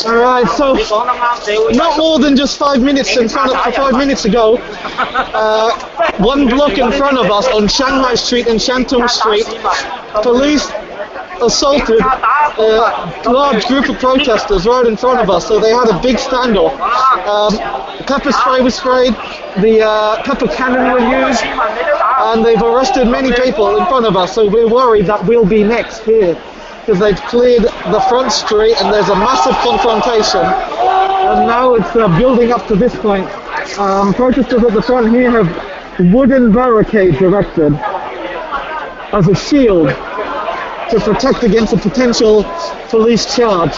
Alright, so not more than just 5 minutes in front of 5 minutes ago, one block in front of us on Shanghai Street and Shantung Street, police assaulted a large group of protesters right in front of us, so they had a big standoff. Pepper spray was sprayed, the pepper cannon were used, and they've arrested many people in front of us, so we're worried that we'll be next here, because they've cleared the front street and there's a massive confrontation, and now it's building up to this point. Protesters at the front here have wooden barricades erected as a shield to protect against a potential police charge.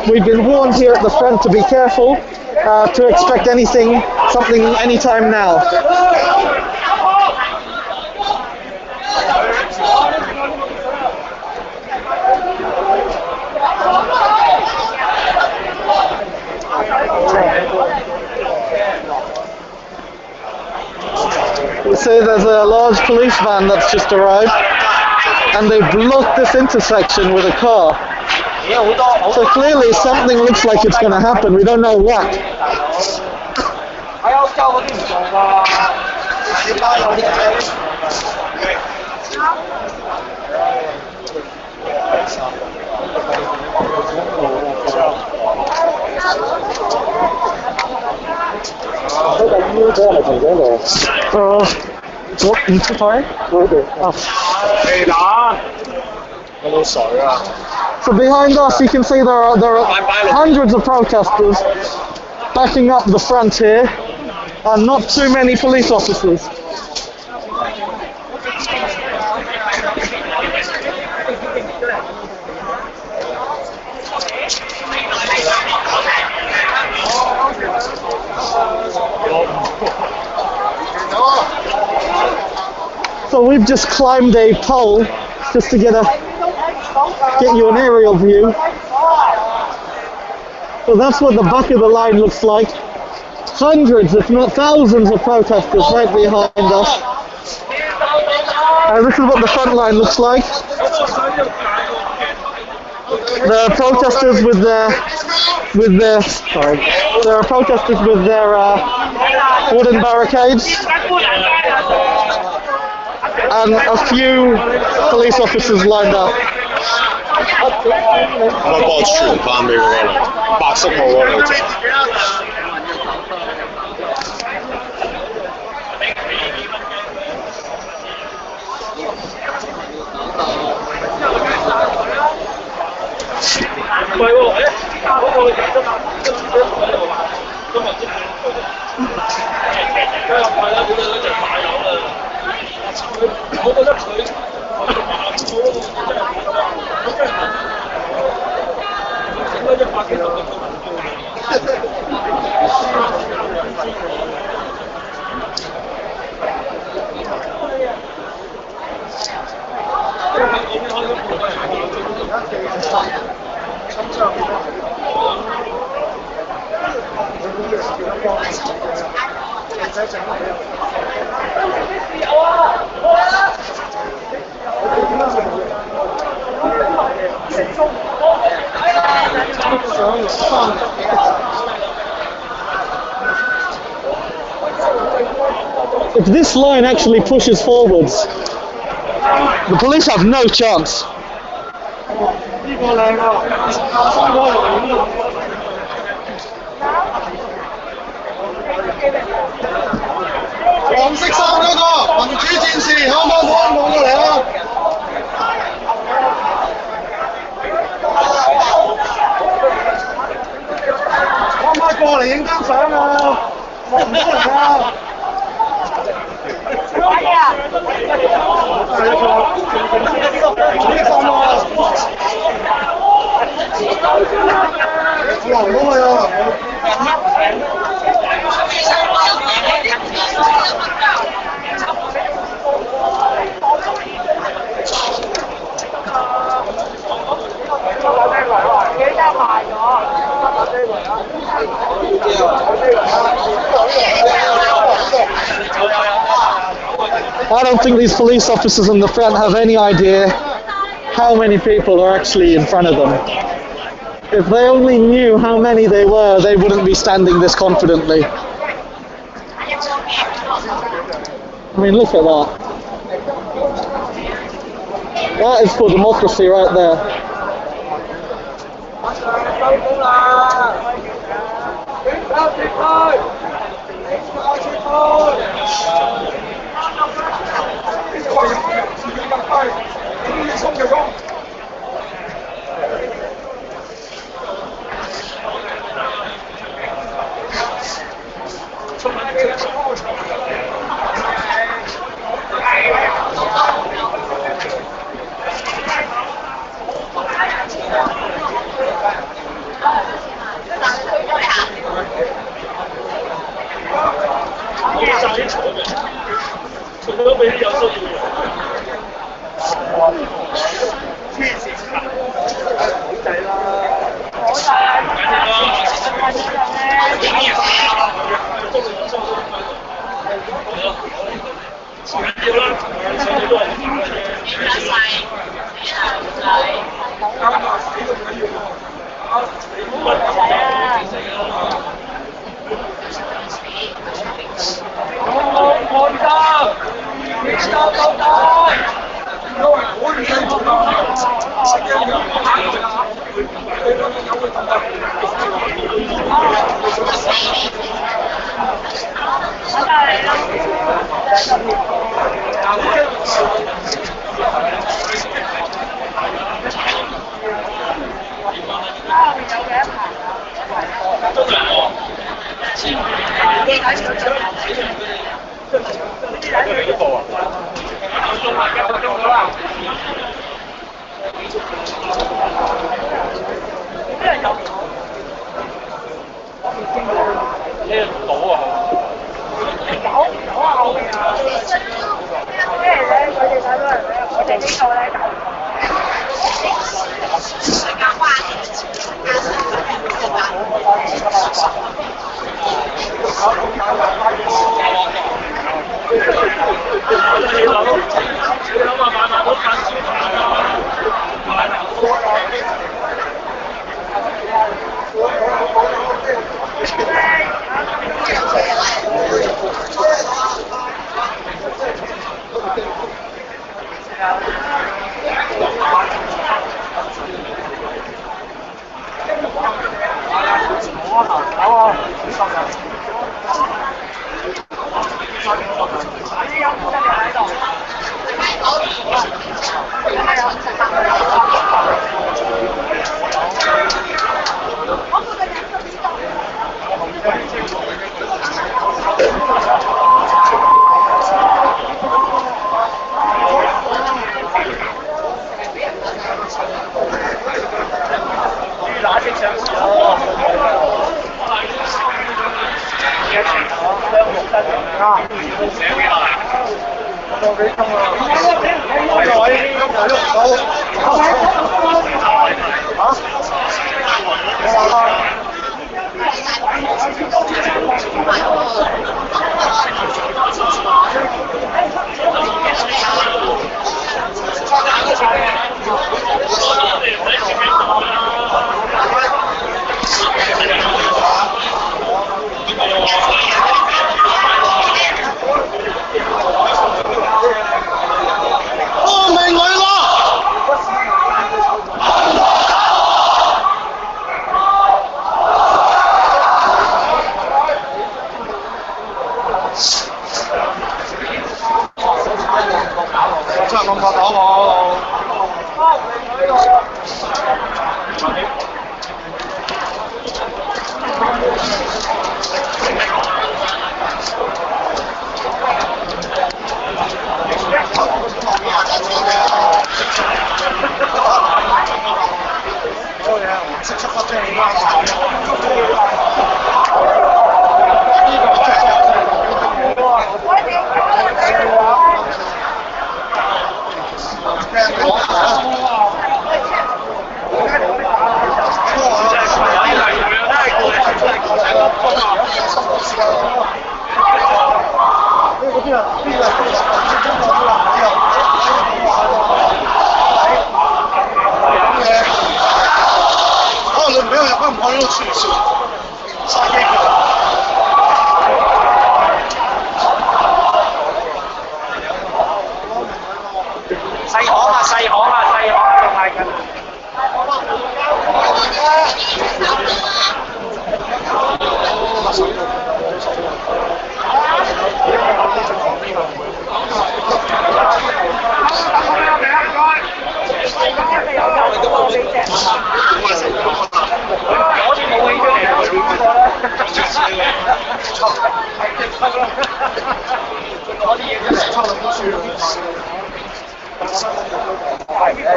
We've been warned here at the front to be careful, to expect something anytime now. We say there's a large police van that's just arrived, and they blocked this intersection with a car. So clearly something looks like it's going to happen. We don't know what. So behind us you can see there are hundreds of protesters backing up the front here, and not too many police officers. So we've just climbed a pole just to get you an aerial view. So that's what the back of the line looks like. Hundreds, if not thousands, of protesters right behind us. This is what the front line looks like. The protesters with their wooden barricades, and a few police officers lined up. If this line actually pushes forwards, the police have no chance. I don't think these police officers in the front have any idea how many people are actually in front of them. If they only knew how many they were, they wouldn't be standing this confidently. I mean, look at that. That is for democracy right there.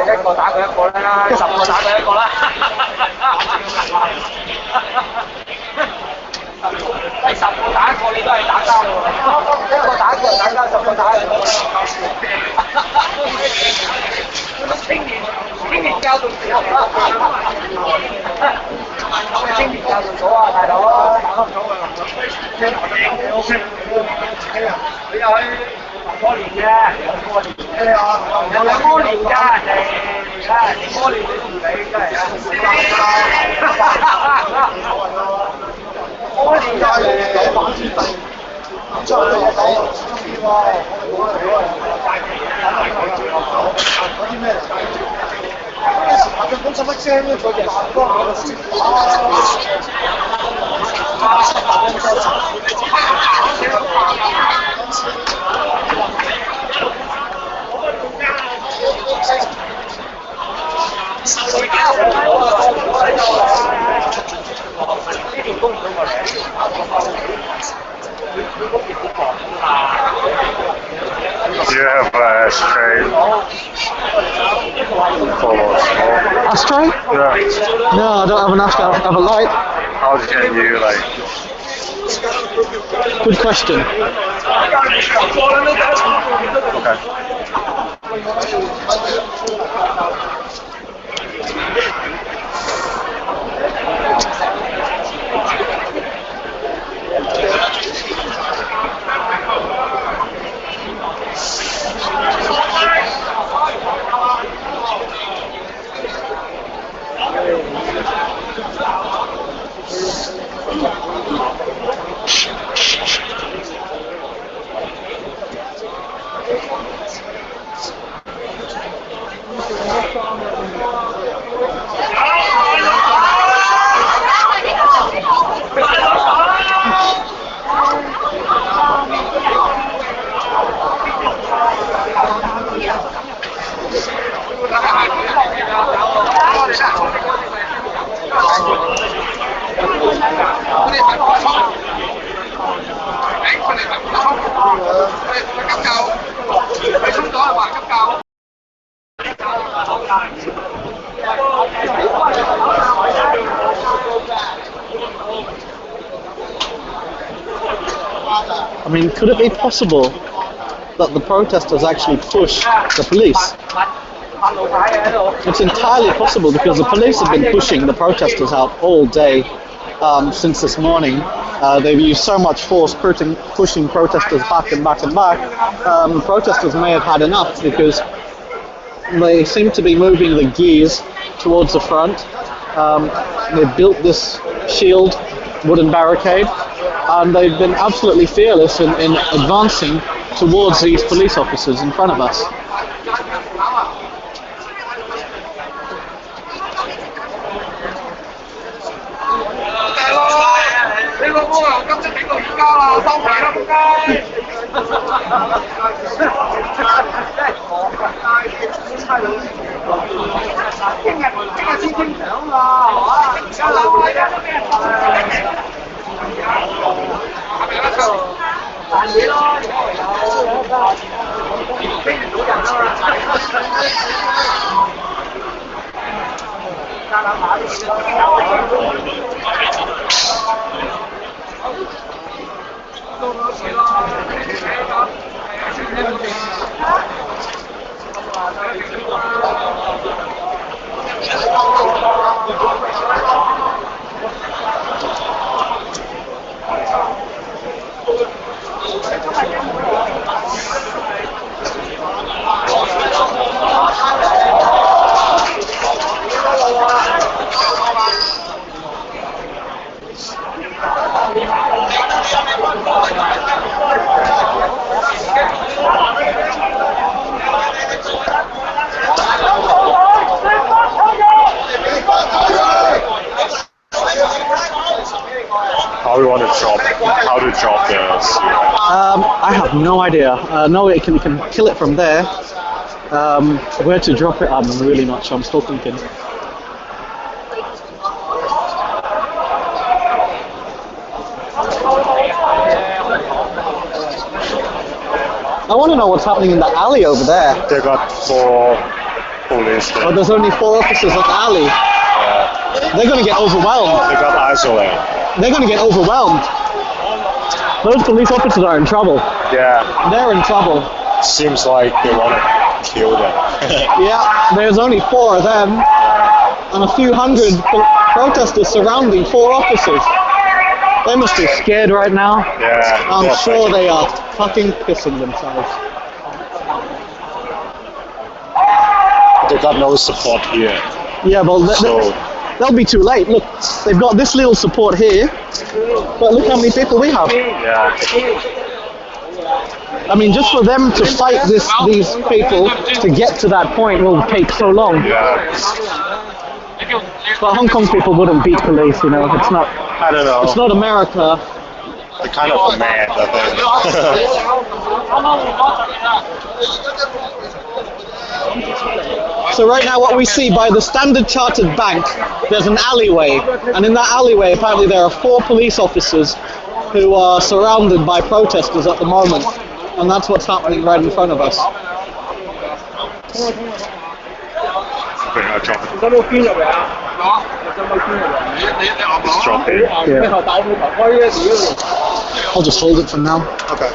一個打佢一個啦，10個打佢一個啦。第10個打一個，你都係打交喎。一個打一個打交，10個打一個。青年教導所，青年教導所啊，大佬，打得唔到啊！你又去過年嘅，又有過年㗎，你過年你都唔理真係啊！過年真係有反之地。咁使乜聲咧？佢哋發光嗰個時呢條公唔到我Do you have ashtray full of smoke? Ashtray? Yeah. No, I don't have an ashtray. I have a light. How can you like? Good question. I mean, could it be possible that the protesters actually push the police? It's entirely possible because the police have been pushing the protesters out all day since this morning. They've used so much force pushing protesters back and back and back. Protesters may have had enough because they seem to be moving the gears towards the front. They've built this shield wooden barricade and they've been absolutely fearless in advancing towards these police officers in front of us. you want to drop? How to drop the seal? I have no idea. No, you can kill it from there. Where to drop it, I'm really not sure. I'm still thinking. I want to know what's happening in the alley over there. They got 4 police there. But there's only 4 officers at the alley. They're going to get overwhelmed. They got isolated. They're going to get overwhelmed. Those police officers are in trouble. Yeah. They're in trouble. Seems like they want to kill them. Yeah, there's only 4 of them. And a few hundred protesters surrounding 4 officers. They must be scared right now. Yeah. I'm sure they are fucking pissing themselves. They got no support here. Yeah, but they'll be too late. Look, they've got this little support here, but look how many people we have. Yeah. I mean, just for them to fight these people to get to that point will take so long. Yeah. But Hong Kong people wouldn't beat police, you know. It's not. I don't know. It's not America. They're kind of mad, I think. So right now what we see by the Standard Chartered Bank, there's an alleyway. And in that alleyway, apparently there are 4 police officers who are surrounded by protesters at the moment. And that's what's happening right in front of us. Okay, I'll drop it. It's drop it. I'll just hold it for now. Okay.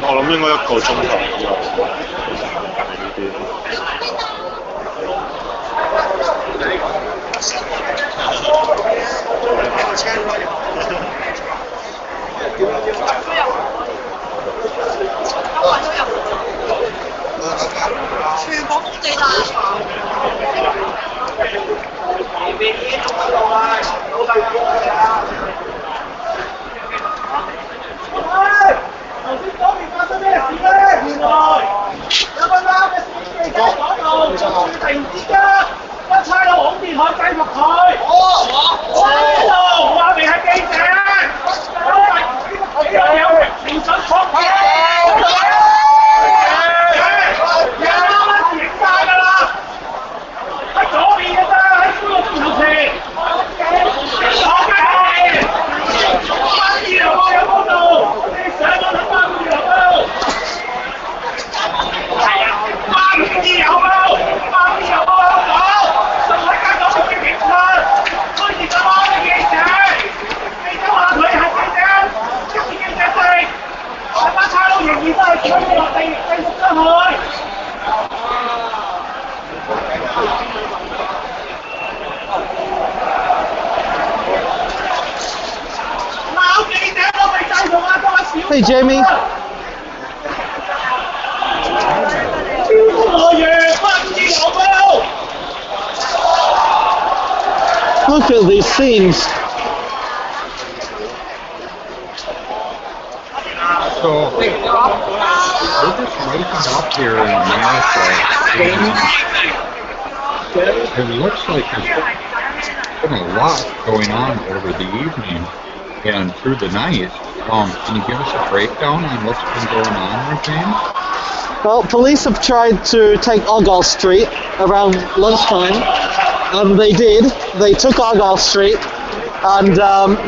我諗應該1個鐘頭之後呢邊。全部封地帶。前面已經做到啦，老闆講啊。頭先嗰邊發生咩事咧？原來有個啱嘅司機講到，突然之間一差佬拱電台繼續佢。我喺度話明係記者，因為有評審確認。影晒㗎啦，喺左邊嘅啫，喺半個鐘頭前。左邊，翻二樓啊，有嗰度，你上我睇翻二樓啊。係啊，翻二樓啊，翻二樓啊，好，仲喺街度嘅警察，推住個媽嘅記者，記者話佢係記者，一件記者證，大班差佬仍然都係吹落地，繼續出去。Hey, Jamie. Look at these scenes. So, we're just waking up here in America. It looks like there's been a lot going on over the evening and through the night. Can you give us a breakdown on what's been going on there, James? Well, police have tried to take Argyle Street around lunchtime, and they did. They took Argyle Street, and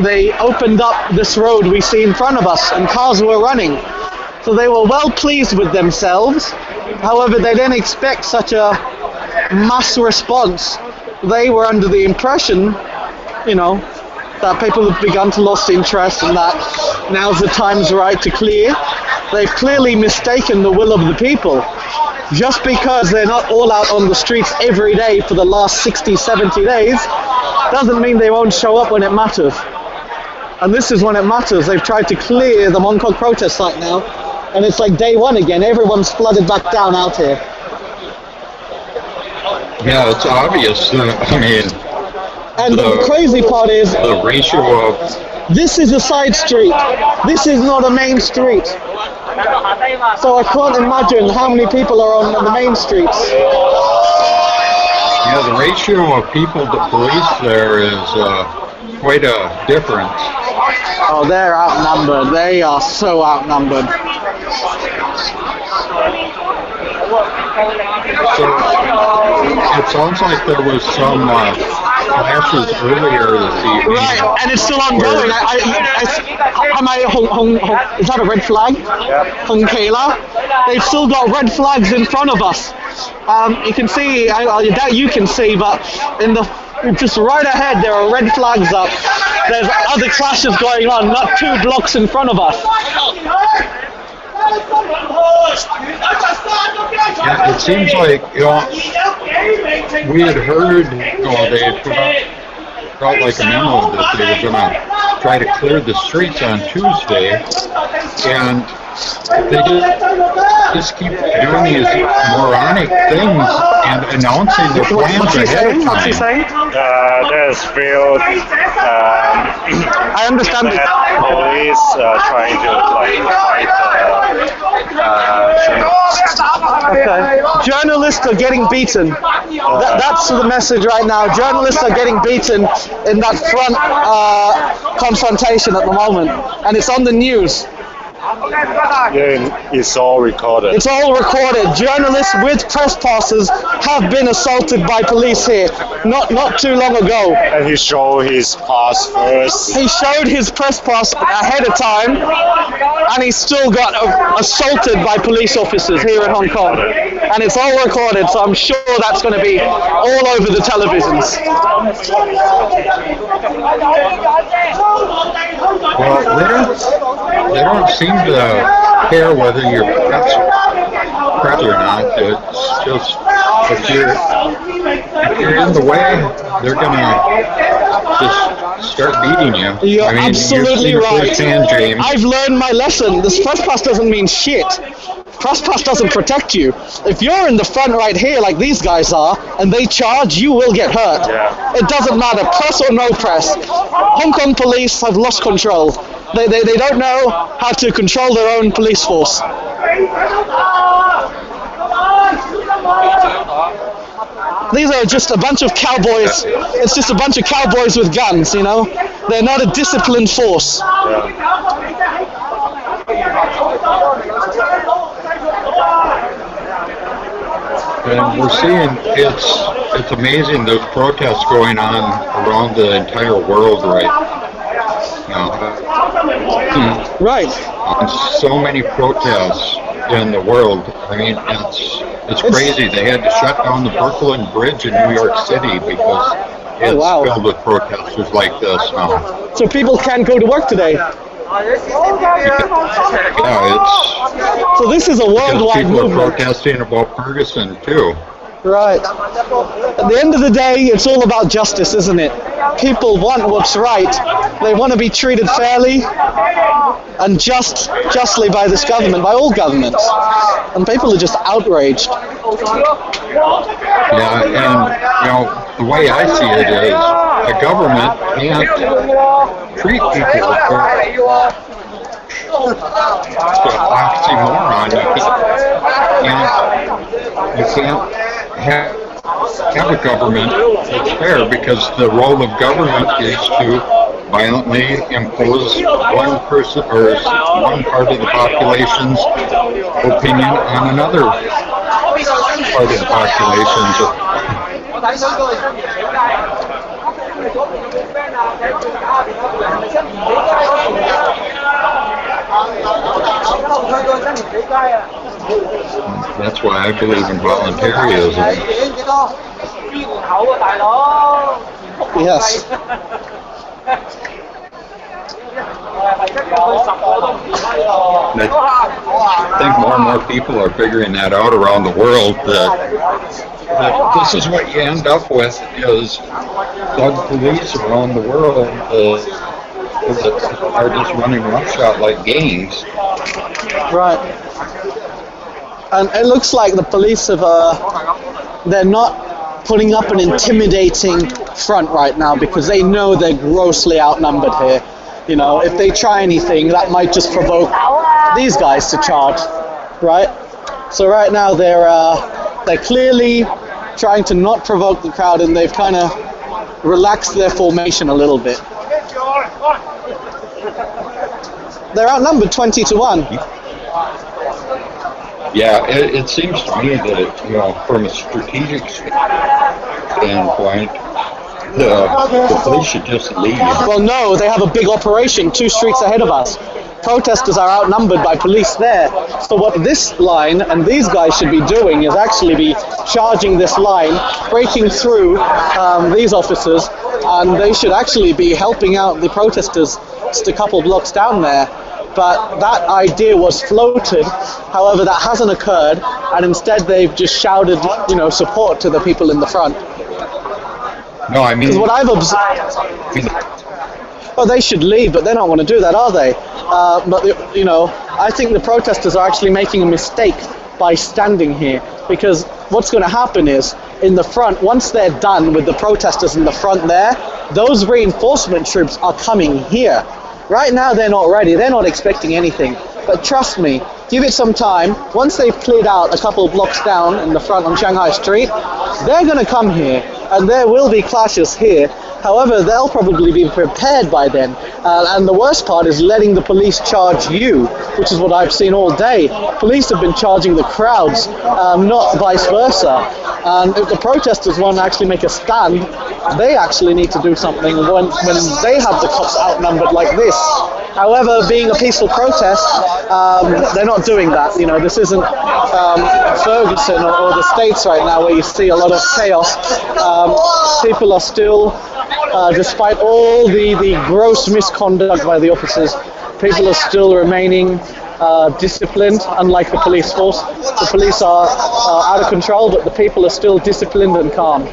they opened up this road we see in front of us, and cars were running. So they were well pleased with themselves. However, they didn't expect such a mass response. They were under the impression, that people have begun to lose interest and that now's the time's right to clear. They've clearly mistaken the will of the people. Just because they're not all out on the streets every day for the last 60, 70 days, doesn't mean they won't show up when it matters. And this is when it matters. They've tried to clear the Mong Kok protest site now, and it's like day one again. Everyone's flooded back down out here. Yeah, it's obvious. And the crazy part is, the ratio of... this is a side street. This is not a main street. So I can't imagine how many people are on the main streets. Yeah, the ratio of people to police there is quite a difference. Oh, they're outnumbered. They are so outnumbered. So it sounds like there was some clashes earlier this evening. Right, and it's still ongoing. Is that a red flag? Hong Kela. They've still got red flags in front of us. You can see, I doubt you can see, but just right ahead there are red flags up. There's other clashes going on, not 2 blocks in front of us. Yeah, it seems like, we had heard, they had put out like a memo that they were going to try to clear the streets on Tuesday, and they just keep doing these moronic things and announcing their plans ahead of What's he time. saying? There's real I understand it. police trying to Okay. Journalists are getting beaten. That's the message right now. Journalists are getting beaten in that front confrontation at the moment, and it's on the news. Yeah, it's all recorded. It's all recorded. Journalists with press passes have been assaulted by police here, not too long ago. And he showed his pass first. He showed his press pass ahead of time, and he still got assaulted by police officers here in Hong Kong. And it's all recorded, so I'm sure that's going to be all over the televisions. Well, they don't seem to care whether you're press or not. It's just, if you're in the way, they're gonna just start beating you. You're absolutely right. Firsthand, James. I've learned my lesson. This press pass doesn't mean shit. Press pass doesn't protect you. If you're in the front right here like these guys are, and they charge, you will get hurt. Yeah. It doesn't matter, press or no press. Hong Kong police have lost control. They don't know how to control their own police force. These are just a bunch of cowboys. It's just a bunch of cowboys with guns, They're not a disciplined force. And we're seeing, it's amazing, there's protests going on around the entire world right now. Right. So many protests in the world. I mean, it's crazy. They had to shut down the Brooklyn Bridge in New York City because it's filled with protesters like this now. So people can't go to work today. Yeah, So this is a worldwide people movement. are protesting about Ferguson too. Right. At the end of the day, it's all about justice, isn't it? People want what's right. They want to be treated fairly and justly by this government, by all governments. And people are just outraged. Yeah, and the way I see it is the government can't treat people it's an oxymoron. You can't have a government that's fair, because the role of government is to violently impose one person or one part of the population's opinion on another part of the population's. That's why I believe in voluntarism. Yes. I think more and more people are figuring that out around the world, that this is what you end up with, is thug police around the world that are just running roughshod like gangs. Right. And it looks like the police have, they're not putting up an intimidating front right now because they know they're grossly outnumbered here. You know, if they try anything, that might just provoke these guys to charge, right? So right now they're clearly trying to not provoke the crowd, and they've kind of relaxed their formation a little bit. They're outnumbered 20-1. Yeah, it seems to me that, you know, from a strategic standpoint, the police should just leave. Well, no, they have a big operation 2 streets ahead of us. Protesters are outnumbered by police there. So what this line and these guys should be doing is actually be charging this line, breaking through these officers, and they should actually be helping out the protesters just a couple blocks down there. But that idea was floated, however, that hasn't occurred, and instead they've just shouted, you know, support to the people in the front. No, I mean, Because what I've observed, well, they should leave, but they don't want to do that, are they? But, you know, I think the protesters are actually making a mistake by standing here, because what's going to happen is, in the front, once they're done with the protesters in the front there, those reinforcement troops are coming here. Right now they're not ready, they're not expecting anything. But trust me, give it some time. Once they've cleared out a couple of blocks down in the front on Shanghai Street, they're going to come here, and there will be clashes here. However, they'll probably be prepared by then. And the worst part is letting the police charge you, which is what I've seen all day. Police have been charging the crowds, not vice versa. And if the protesters want to actually make a stand, they actually need to do something when they have the cops outnumbered like this. However, being a peaceful protest, they're not doing that. You know, this isn't Ferguson or the States right now where you see a lot of chaos. People are still, despite all the gross misconduct by the officers, people are still remaining disciplined, unlike the police force. The police are out of control, but the people are still disciplined and calm.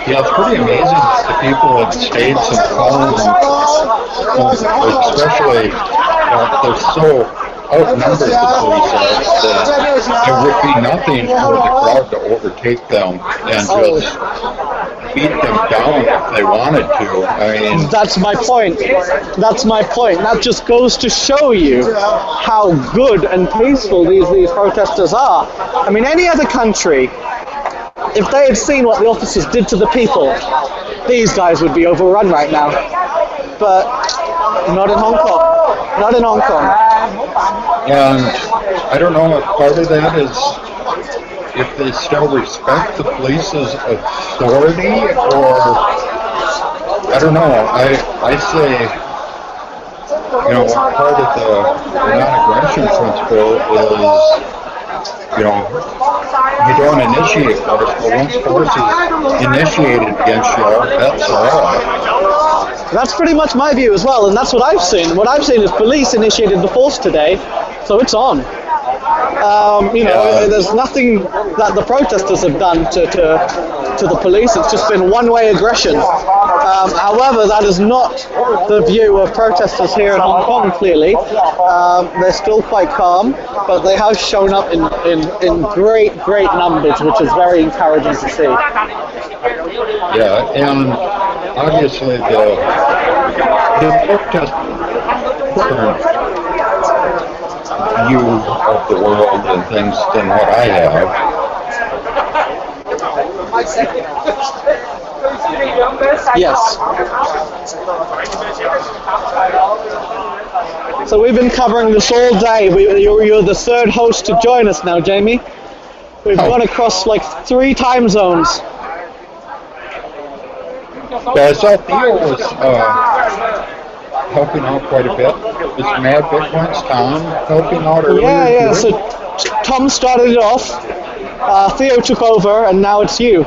yeah, it's pretty amazing that the people have stayed so calm, especially, they're so outnumbered, the police are, that it would be nothing for the crowd to overtake them and just beat them down if they wanted to. I mean, That's my point. That's my point. That just goes to show you how good and peaceful these protesters are. I mean, any other country, if they had seen what the officers did to the people, these guys would be overrun right now. But not in Hong Kong. Not in Hong Kong. and I don't know if part of that is if they still respect the police's authority, or I don't know. I say, part of the non-aggression principle is, you don't initiate force, but once force is initiated against you, that's all. That's pretty much my view as well, and that's what I've seen. What I've seen is police initiated the force today, so it's on. There's nothing that the protesters have done to the police. It's just been one-way aggression. However, that is not the view of protesters here in Hong Kong, clearly. They're still quite calm, but they have shown up in great numbers, which is very encouraging to see. Yeah, and obviously the protest view of the world and things than what I have. Yes. So we've been covering this all day. You're the third host to join us now, Jamie. We've gone across like 3 time zones. Yeah, I saw Theo was helping out quite a bit. Is Mad Big Ones Tom helping out earlier? Yeah. too? So Tom started it off. Theo took over, and now it's you.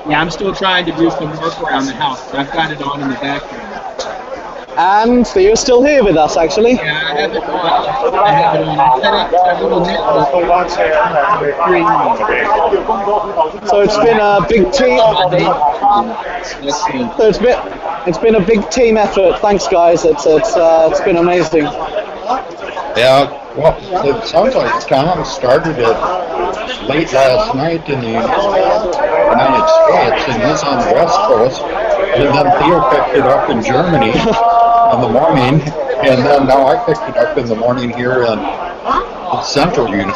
Yeah, I'm still trying to do some work around the house. I've got it on in the background. And Theo's still here with us, actually. Yeah, I have it on. I have it on. I set up a little network. So it's been a big team. Let's see. So it's been a big team effort. Thanks, guys. It's been amazing. Yeah, well, it sounds like Tom started it late last night in the United States, and he's on the West Coast, and then Theo picked it up in Germany in the morning, and then now I picked it up in the morning here in the Central United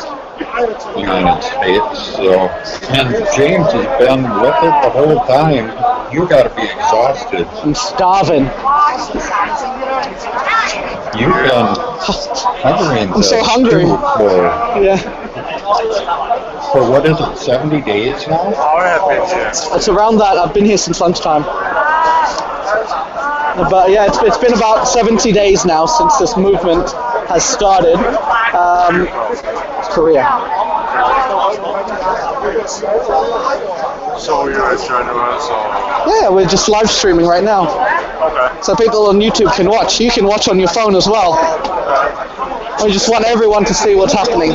States. So, and James has been with it the whole time. You got to be exhausted. I'm starving. You've been covering I'm this so hungry. too Yeah. for what is it, 70 days now? It's around that. I've been here since lunchtime. But yeah, it's been about 70 days now since this movement has started. Korea. So you guys joining us? Yeah, we're just live streaming right now. Okay. So people on YouTube can watch. You can watch on your phone as well. We just want everyone to see what's happening.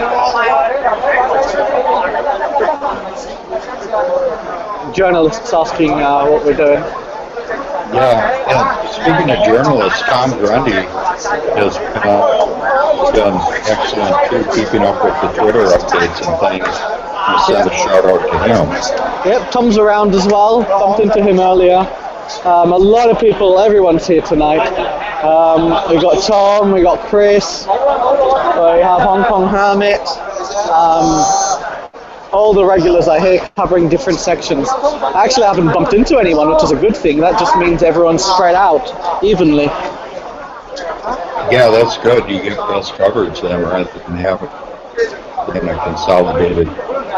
Journalists asking what we're doing. Yeah, and speaking of journalists, Tom Grundy has been excellent too, keeping up with the Twitter updates and things. You send a shout out to him. Yep, Tom's around as well. Bumped into him earlier. A lot of people, everyone's here tonight. We got Tom, we got Chris, we have Hong Kong Hermit. All the regulars are here covering different sections. I actually haven't bumped into anyone, which is a good thing. That just means everyone's spread out evenly. Yeah, that's good. You get best coverage then rather than have it in a consolidated,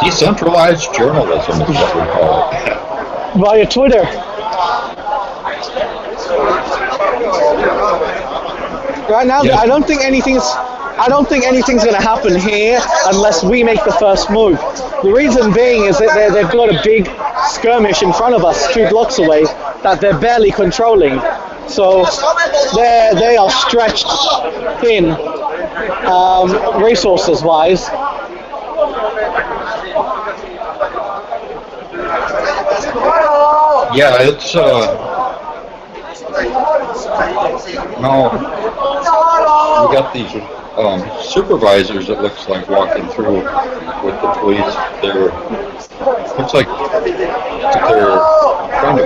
decentralized journalism is what we call it. Via Twitter. Right now, Yeah. I don't think anything's going to happen here unless we make the first move. The reason being is that they've got a big skirmish in front of us, 2 blocks away, that they're barely controlling. So they are stretched thin, resources-wise. Yeah, it's no, we got these supervisors, it looks like, walking through with the police. Looks like they're trying to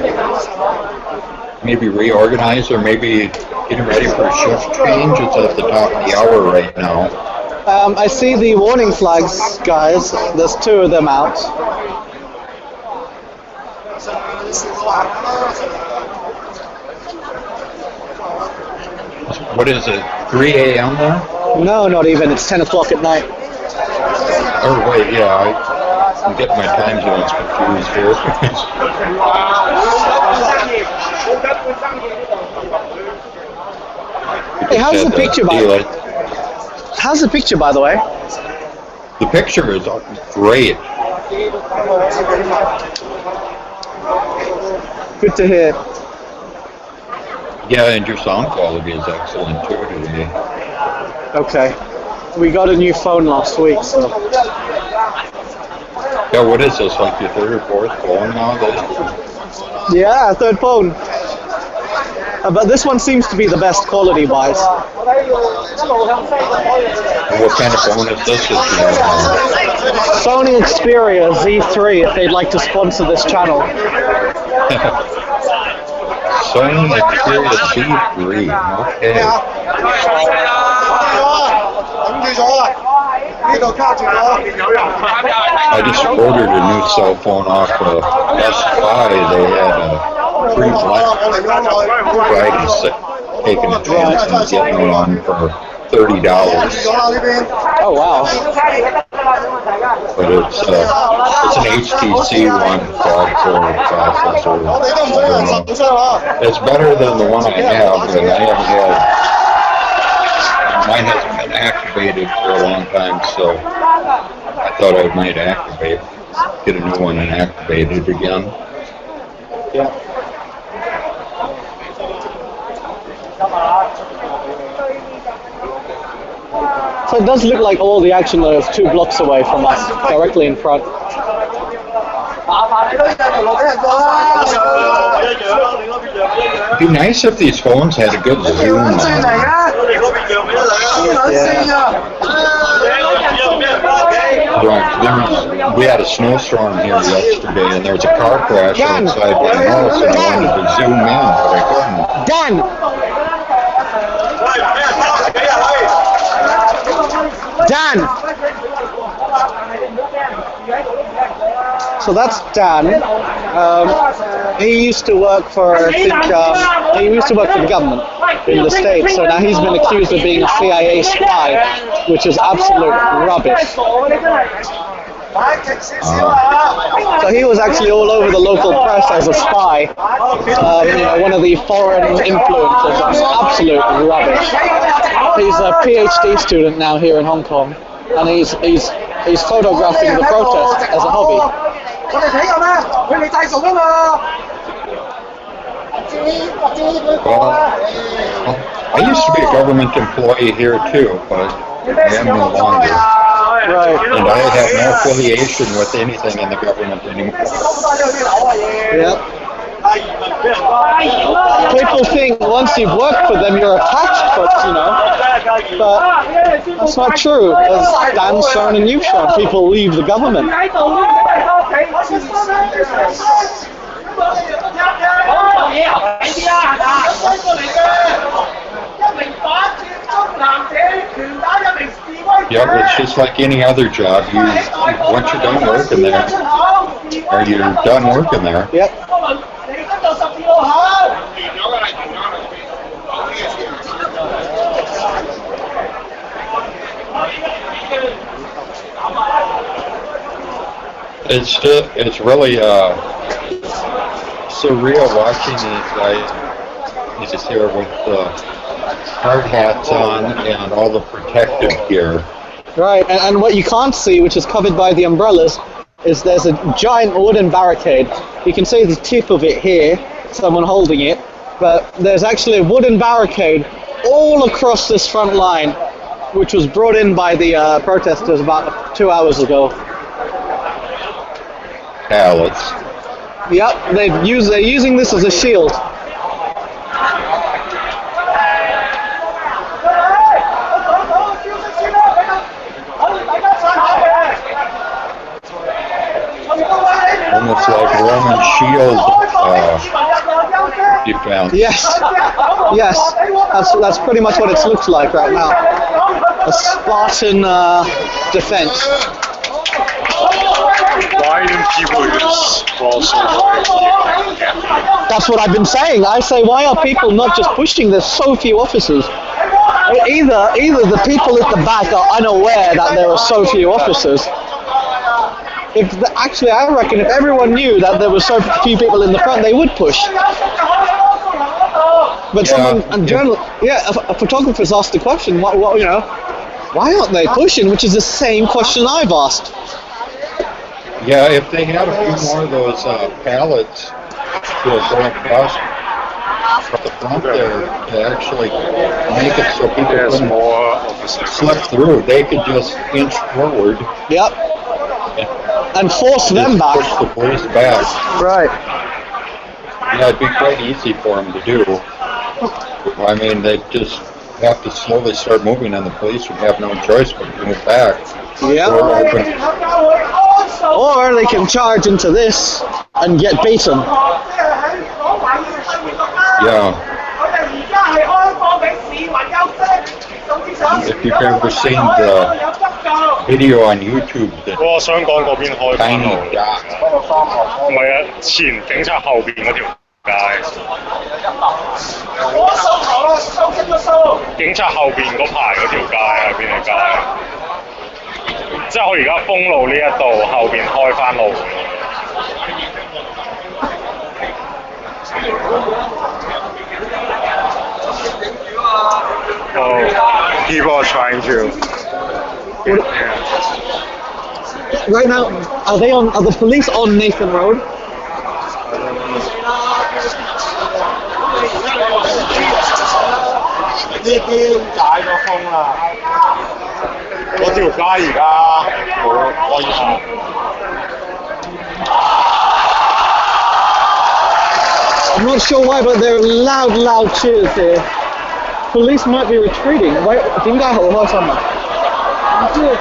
maybe reorganize or maybe getting ready for a shift change. It's at the top of the hour right now. I see the warning flags, guys. There's 2 of them out. What is it, 3 a.m. there? No, not even. It's 10 o'clock at night. Oh, wait, yeah, I'm getting my time zones confused here. Hey, how's the picture, by the way? How's the picture, by the way? The picture is great. Good to hear. Yeah, and your sound quality is excellent too today. Okay. We got a new phone last week, so... Yeah, what is this, like your 3rd or 4th phone now? Yeah, 3rd phone. But this one seems to be the best quality-wise. What kind of phone is this? Sony Xperia Z3, if they'd like to sponsor this channel. Sony Xperia Z3, okay. I just ordered a new cell phone off of Best Buy. They had a free Black Friday taking a chance and getting one for $30. Oh wow. But it's an HTC One quad-core processor. It's better than the one I have, and I haven't had. Mine hasn't been activated for a long time, so I thought I might get a new one and activate it again. Yeah. So it does look like all the action is 2 blocks away from us, directly in front. It'd be nice if these phones had a good zoom on them. Right. We had a snowstorm here yesterday, and there was a car crash outside my house, and I wanted to zoom in, but I couldn't. Dan! Dan! So that's Dan. He used to work for, I think, he used to work for the government in the States, so now he's been accused of being a CIA spy, which is absolute rubbish. So he was actually all over the local press as a spy, one of the foreign influences. Absolute rubbish. He's a PhD student now here in Hong Kong, and he's photographing the protest as a hobby. Well, I used to be a government employee here too, but I am no longer. Right. And I have no affiliation with anything in the government anymore. Yep. People think once you've worked for them you're attached, but that's not true. As Dan's shown and you've shown, people leave the government. Yep, it's just like any other job. Once you're done working there, or you're done working there. Yep. It's really surreal watching these guys just here with hard hats on and all the protective gear. Right, and what you can't see, which is covered by the umbrellas, is there's a giant wooden barricade. You can see the tip of it here, someone holding it, but there's actually a wooden barricade all across this front line, which was brought in by the protesters about 2 hours ago. Pallets. Yep, they're using this as a shield. Almost like Roman shield defense. Yes, that's pretty much what it looks like right now. A Spartan defense. Why don't people just cross over? That's what I've been saying. I say, why are people not just pushing? There's so few officers. Either the people at the back are unaware that there are so few officers. Actually, I reckon if everyone knew that there were so few people in the front, they would push. But a photographer's asked the question, why aren't they pushing? Which is the same question I've asked. Yeah, if they had a few more of those pallets to go across the front there to actually make it so people couldn't slip through, they could just inch forward. Yep. And force them back. Push the police back. Right. Yeah, it'd be quite easy for them to do. I mean, they just have to slowly start moving, and the police would have no choice but to move back. Yeah. Or they can charge into this and get beaten. Yeah. If you've ever seen the video on YouTube that 我想講嗰邊開翻 Tiny 路， Dot. 唔係啊，前警察後邊嗰條。警察後邊嗰排嗰條街啊，邊條街啊？即係我而家封路呢一度，後邊開翻路。Oh, people are trying to. Right now, are the police on Nathan Road? I'm not sure why, but there are loud cheers here. Police might be retreating. Wait, 點解好開心啊？唔知。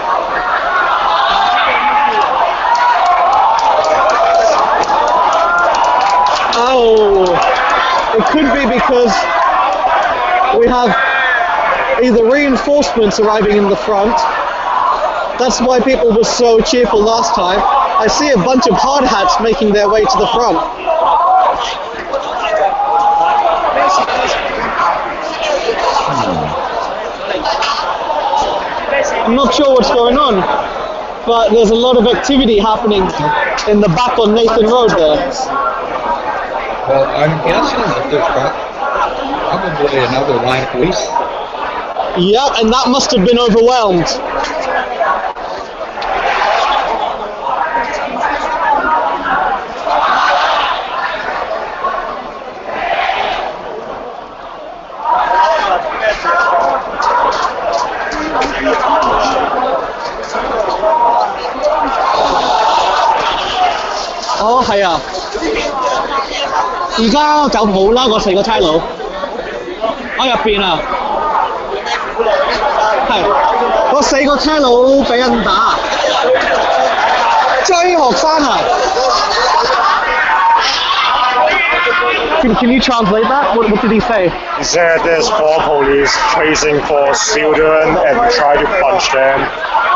Oh, it could be because we have either reinforcements arriving in the front. That's why people were so cheerful last time. I see a bunch of hard hats making their way to the front. I'm not sure what's going on, but there's a lot of activity happening in the back on Nathan Road there. Well, I'm guessing that there's probably another line of police. Yeah, and that must have been overwhelmed. Oh, 係啊！而家就冇啦，嗰4個差佬。我入邊啊，係嗰4個差佬俾人打，追學生啊！ Can you translate that? What did he say? He said there's 4 police chasing for students and try to punch them.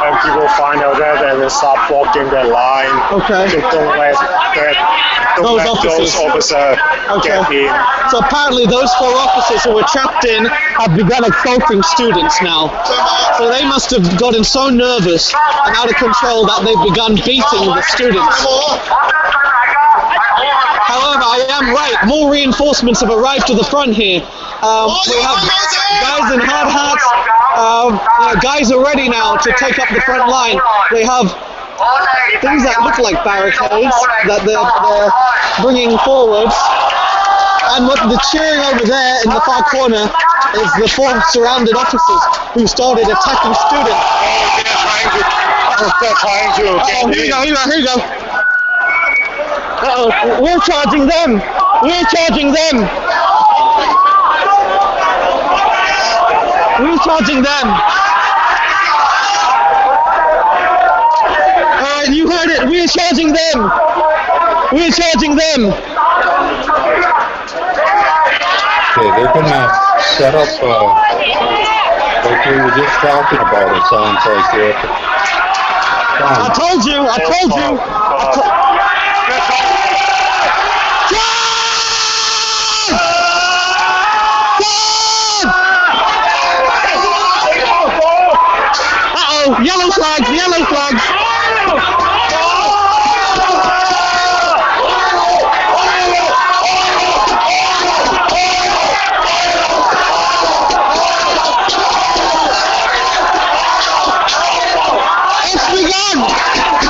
And people find out that they will start blocking their line. Okay. So don't let those officers get in. So apparently those 4 officers who were trapped in have begun assaulting students now. So they must have gotten so nervous and out of control that they've begun beating the students. However, I am right. More reinforcements have arrived to the front here. We have guys in hard hats. Guys are ready now to take up the front line. They have things that look like barricades that they're bringing forwards. And what the cheering over there in the far corner is the 4 surrounded officers who started attacking students. They're trying to get Here you go. Uh-oh, we're charging them. We're charging them. We're charging them. Alright, you heard it. We're charging them. We're charging them. Okay, they're gonna set up like we were just talking about, it sounds like here. I told you. Uh-oh, yellow flags.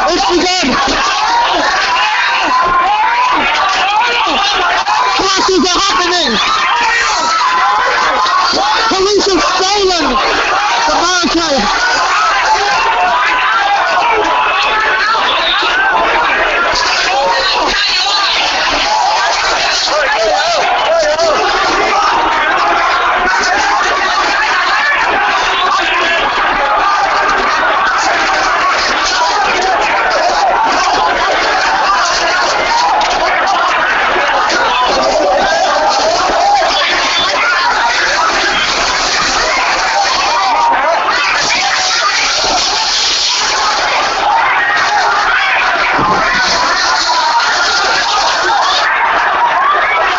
It's begun. Clashes are happening. Police have stolen the barricade.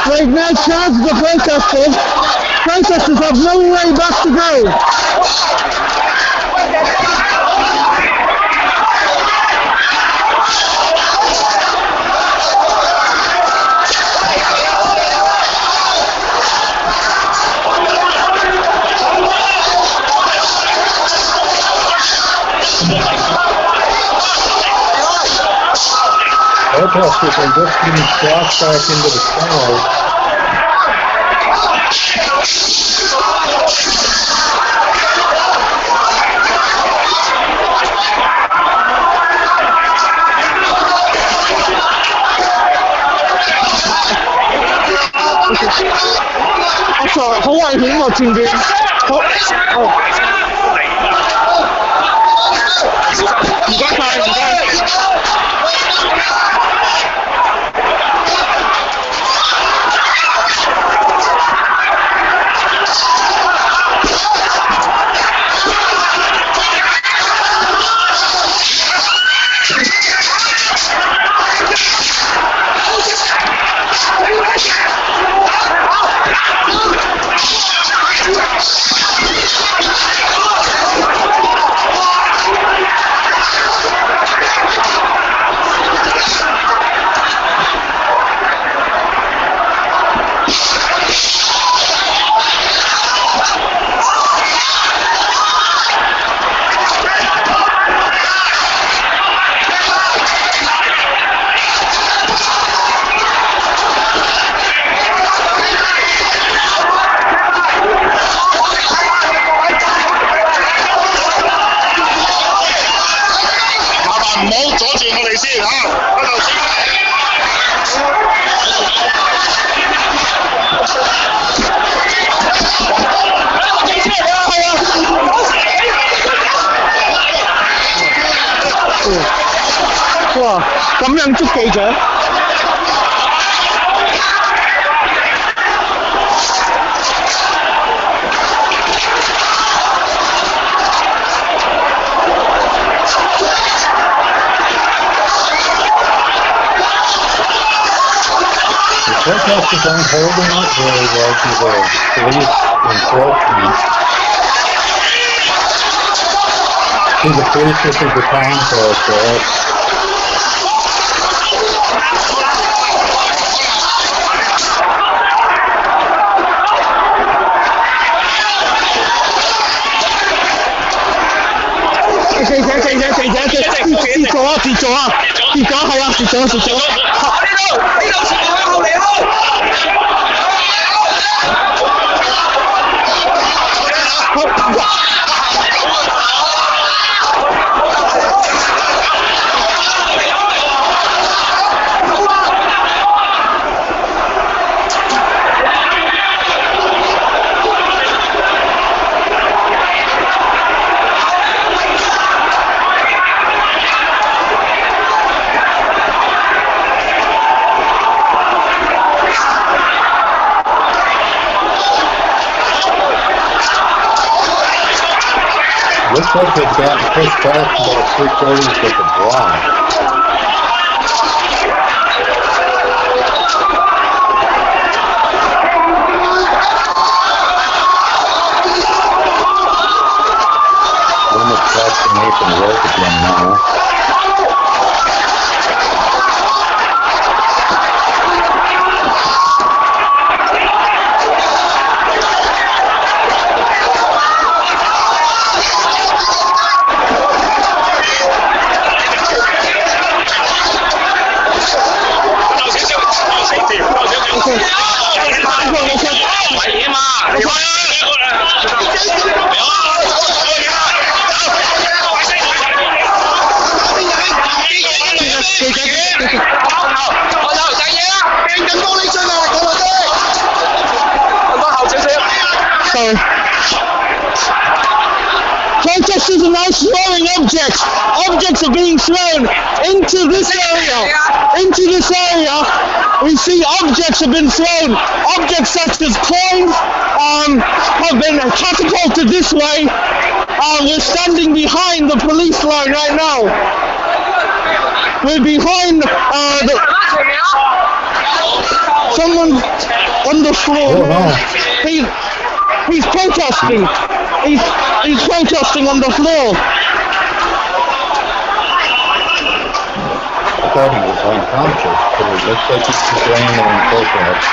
They've now charged the protesters. Protesters have no way back to go. Protesters are just being squashed back into the crowd.好危險喎前邊，好，唔該晒，唔該。哇！咁樣捉記者？Protesters aren't holding up very well to the police enforcement. See, the police, this is the time for it.記者，跌咗啊！係啊，跌咗。呢度前面後嚟咯。Looks like they've gotten pushed back about 3/4 of the block. Almost back to Nathan Road again now. Protesters are now throwing objects. Objects are being thrown into this area. We see objects have been thrown. Objects such as coins have been catapulted this way. We're standing behind the police line right now. We're behind Someone on the floor. Oh, no. He's protesting. He's protesting on the floor. I thought he was unconscious, but it looks like he's just laying there in protest.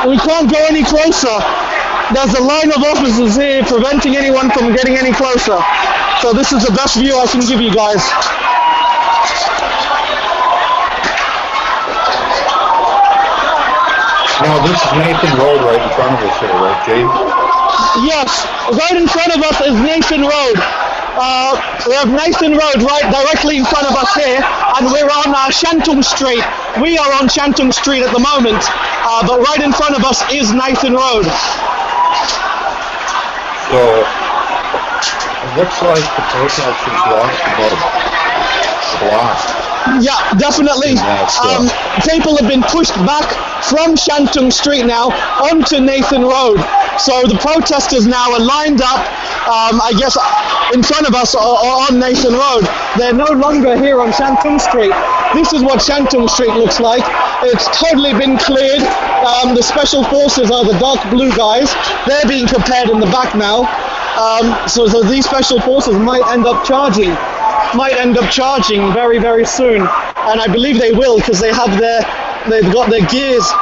We can't go any closer. There's a line of officers here preventing anyone from getting any closer. So this is the best view I can give you guys. Now this is Nathan Road right in front of us here, right, Jay? Yes, right in front of us is Nathan Road. We have Nathan Road right directly in front of us here, and we're on Shantung Street. We are on Shantung Street at the moment, but right in front of us is Nathan Road. So it looks like the protesters lost about a block. Yeah, definitely. People have been pushed back from Shantung Street now onto Nathan Road. So the protesters now are lined up, I guess, in front of us or on Nathan Road. They're no longer here on Shantung Street. This is what Shantung Street looks like. It's totally been cleared. The special forces are the dark blue guys. They're being prepared in the back now. So these special forces might end up charging very, very soon, and I believe they will, because they've got their gears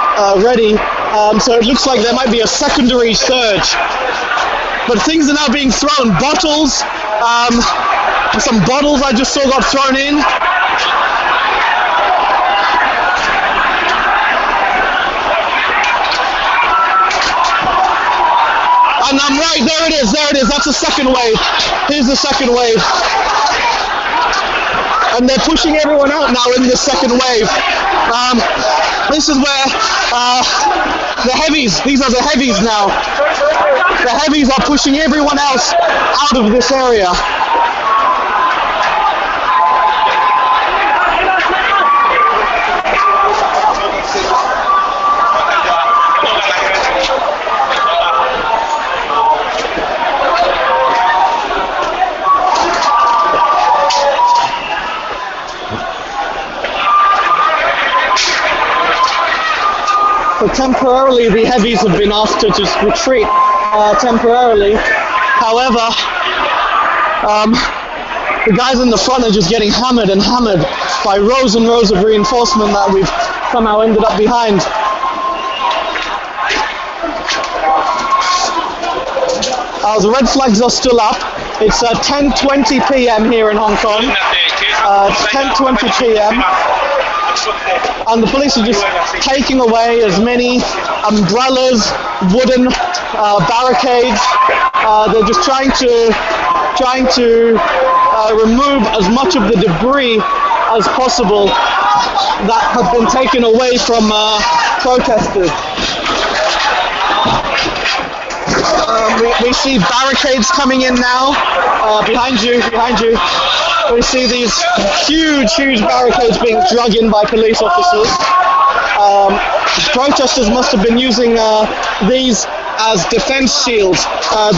ready. So it looks like there might be a secondary surge. But things are now being thrown. Bottles, some bottles I just saw got thrown in. And I'm right, there it is, that's the second wave. Here's the second wave. And they're pushing everyone out now in the second wave. This is where the heavies, these are the heavies now. The heavies are pushing everyone else out of this area. So temporarily, the heavies have been asked to just retreat temporarily. However, the guys in the front are just getting hammered and hammered by rows and rows of reinforcement that we've somehow ended up behind. The red flags are still up. It's 10:20 p.m. here in Hong Kong. It's 10:20 p.m. And the police are just taking away as many umbrellas, wooden barricades. They're just trying to remove as much of the debris as possible that have been taken away from protesters. We see barricades coming in now. Behind you. We see these huge barricades being drug in by police officers. Protesters must have been using these as defense shields.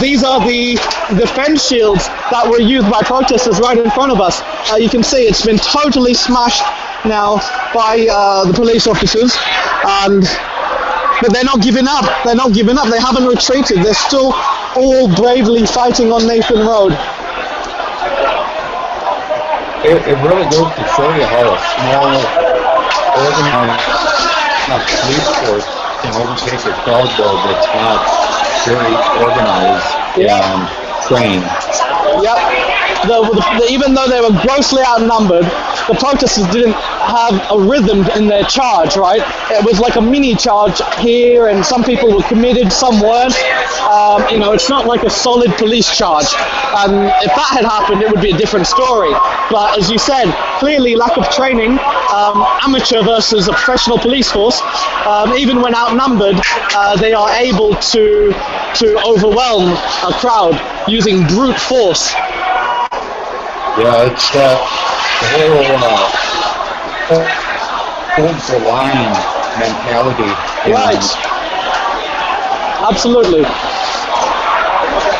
These are the defense shields that were used by protesters right in front of us. You can see it's been totally smashed now by the police officers. But they're not giving up. They haven't retreated. They're still all bravely fighting on Nathan Road. It really goes to show you how a small organized police force can overtake a crowd though that's not very organized and trained. Yep. Even though they were grossly outnumbered, the protesters didn't have a rhythm in their charge, right? It was like a mini charge here, and some people were committed, some weren't. It's not like a solid police charge. If that had happened, it would be a different story. But as you said, clearly lack of training, amateur versus a professional police force, even when outnumbered, they are able to overwhelm a crowd using brute force. Yeah, it's the whole hold the line mentality. Right. Absolutely.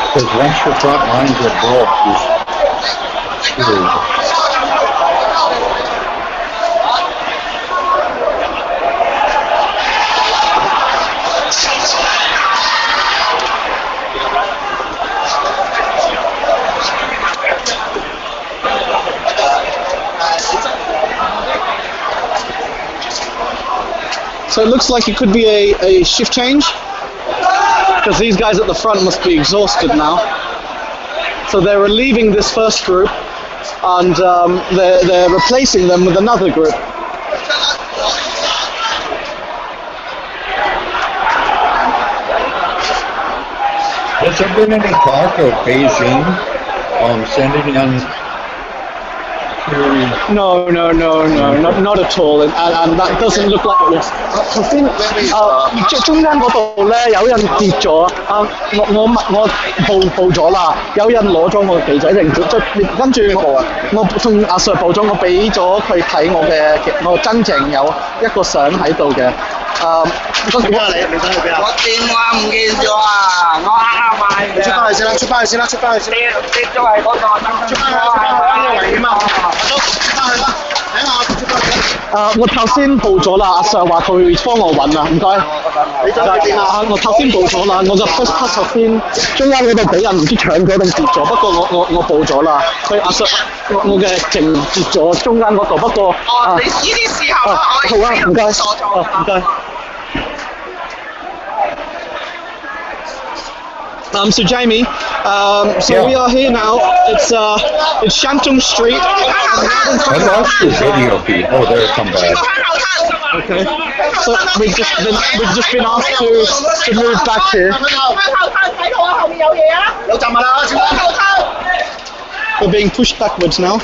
Because once your front lines are broke, So it looks like it could be a shift change, because these guys at the front must be exhausted now. So they're relieving this first group, and they're replacing them with another group. Has there been any talk of Beijing sending in No, not at all, and that doesn't look like it was. 頭先中間嗰度咧有人跌咗，我報咗啦，有人攞咗我記者證，跟住我同阿 Sir 報咗，我俾咗佢睇我真正有一個相喺度嘅。你想去邊啊？我電話唔見咗啊！我啱買嘅。出翻去先啦，跌咗喺嗰度。出翻去，危險啊！出翻去啦，睇下出翻去。我頭先報咗啦，阿 Sir 話佢幫我揾啊，唔該。你走去邊啊？我頭先報咗啦，我就 first pass 頭先中間嗰度俾人唔知搶咗定跌咗，不過我報咗啦。佢阿 Sir 我嘅證跌咗中間嗰度，不過你呢啲時候可以好啊，唔該，唔該。So Jamie, so we are here now. It's Shantung Street. I lost your video feed. Oh, there it come back. Okay. So we've just been asked to move back here. We're being pushed backwards now.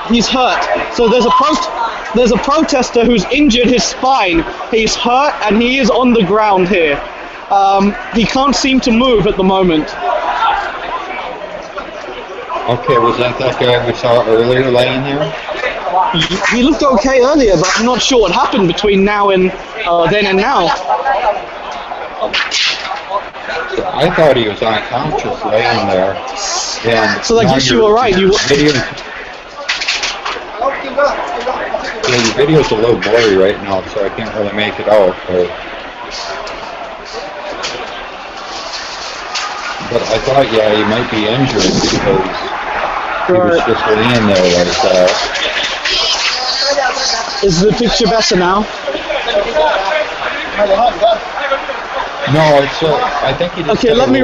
He's hurt. So there's a protester who's injured his spine. He's hurt and he is on the ground here. He can't seem to move at the moment. Okay, was that guy we saw earlier laying there? He looked okay earlier, but I'm not sure what happened between now and then and now. I thought he was unconscious laying there. And so I guess you were right. Your video's a little blurry right now, so I can't really make it out. But I thought, yeah, he might be injured because he was just laying there like that. Is the picture better now? No, it's. I think he just. Okay, let me.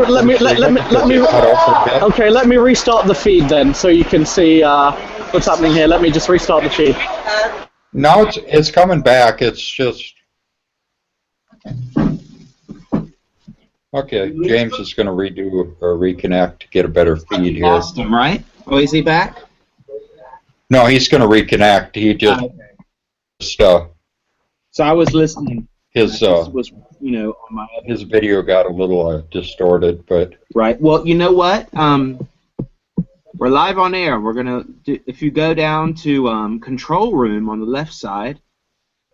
Okay, let me restart the feed then, so you can see what's happening here. Let me just restart the feed. Now it's coming back. It's just. Okay, James is going to redo or reconnect to get a better feed here. Lost him, right? Oh, is he back? No, he's going to reconnect. He just. So I was listening. His was on my his video got a little distorted, but right. Well, you know what? We're live on air. We're gonna do, if you go down to control room on the left side,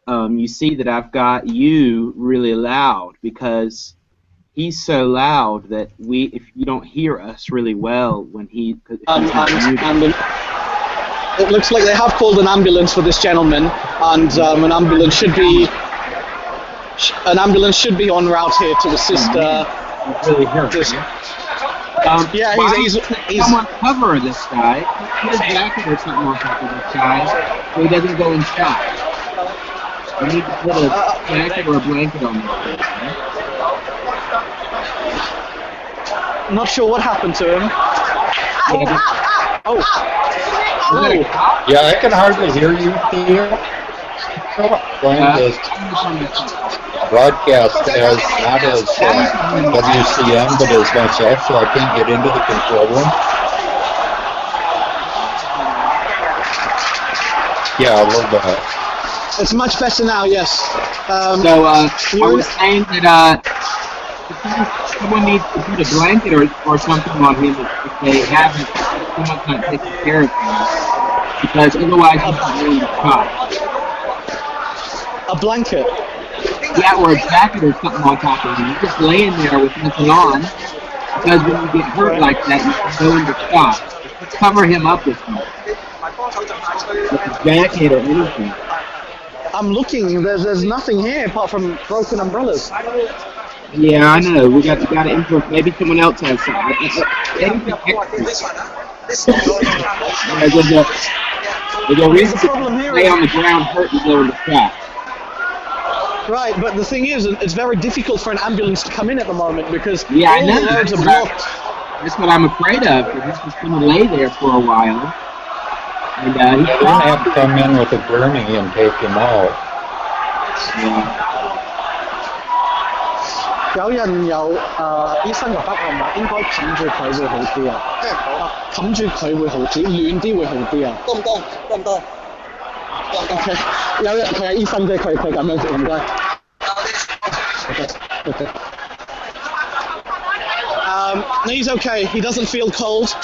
you see that I've got you really loud because he's so loud that if you don't hear us really well when he. It looks like they have called an ambulance for this gentleman, and an ambulance should be. An ambulance should be en route here to assist. Really hurt. Yeah, he's someone cover this guy. Put a jacket or something on top of this guy so he doesn't go in shock. We need to put a jacket or a blanket on this guy. I'm not sure what happened to him. Oh. Yeah, I can hardly hear you here. Broadcast as not as WCM, but as myself, so I can't get into the control room. Yeah, a little bit. It's much better now, yes. I was saying that someone needs to put a blanket or something on him if they haven't. Someone's not taking care of him. because otherwise he's going to shot. A blanket. Yeah, or a jacket or something on top of him. You're just laying there with nothing on, because when you get hurt like that, you can go into shock. Cover him up with something. With a jacket or anything. I'm looking. There's nothing here apart from broken umbrellas. Yeah, I know. We got to info. Maybe someone else has something. There's a reason to lay on the ground hurt and go into shock. Right, but the thing is, it's very difficult for an ambulance to come in at the moment because I all know. the roads are blocked. That's what I'm afraid of. Because he's just going to lay there for a while. And They're going to have to come in with a gurney and take him out. 有人有醫生覺得係咪應該冚住佢會好啲啊？冚住佢會好啲，暖啲會好啲啊？多唔多？多唔多？ OK， 有人佢係醫生啫，佢咁樣做唔該。OK。He's okay. He doesn't feel cold.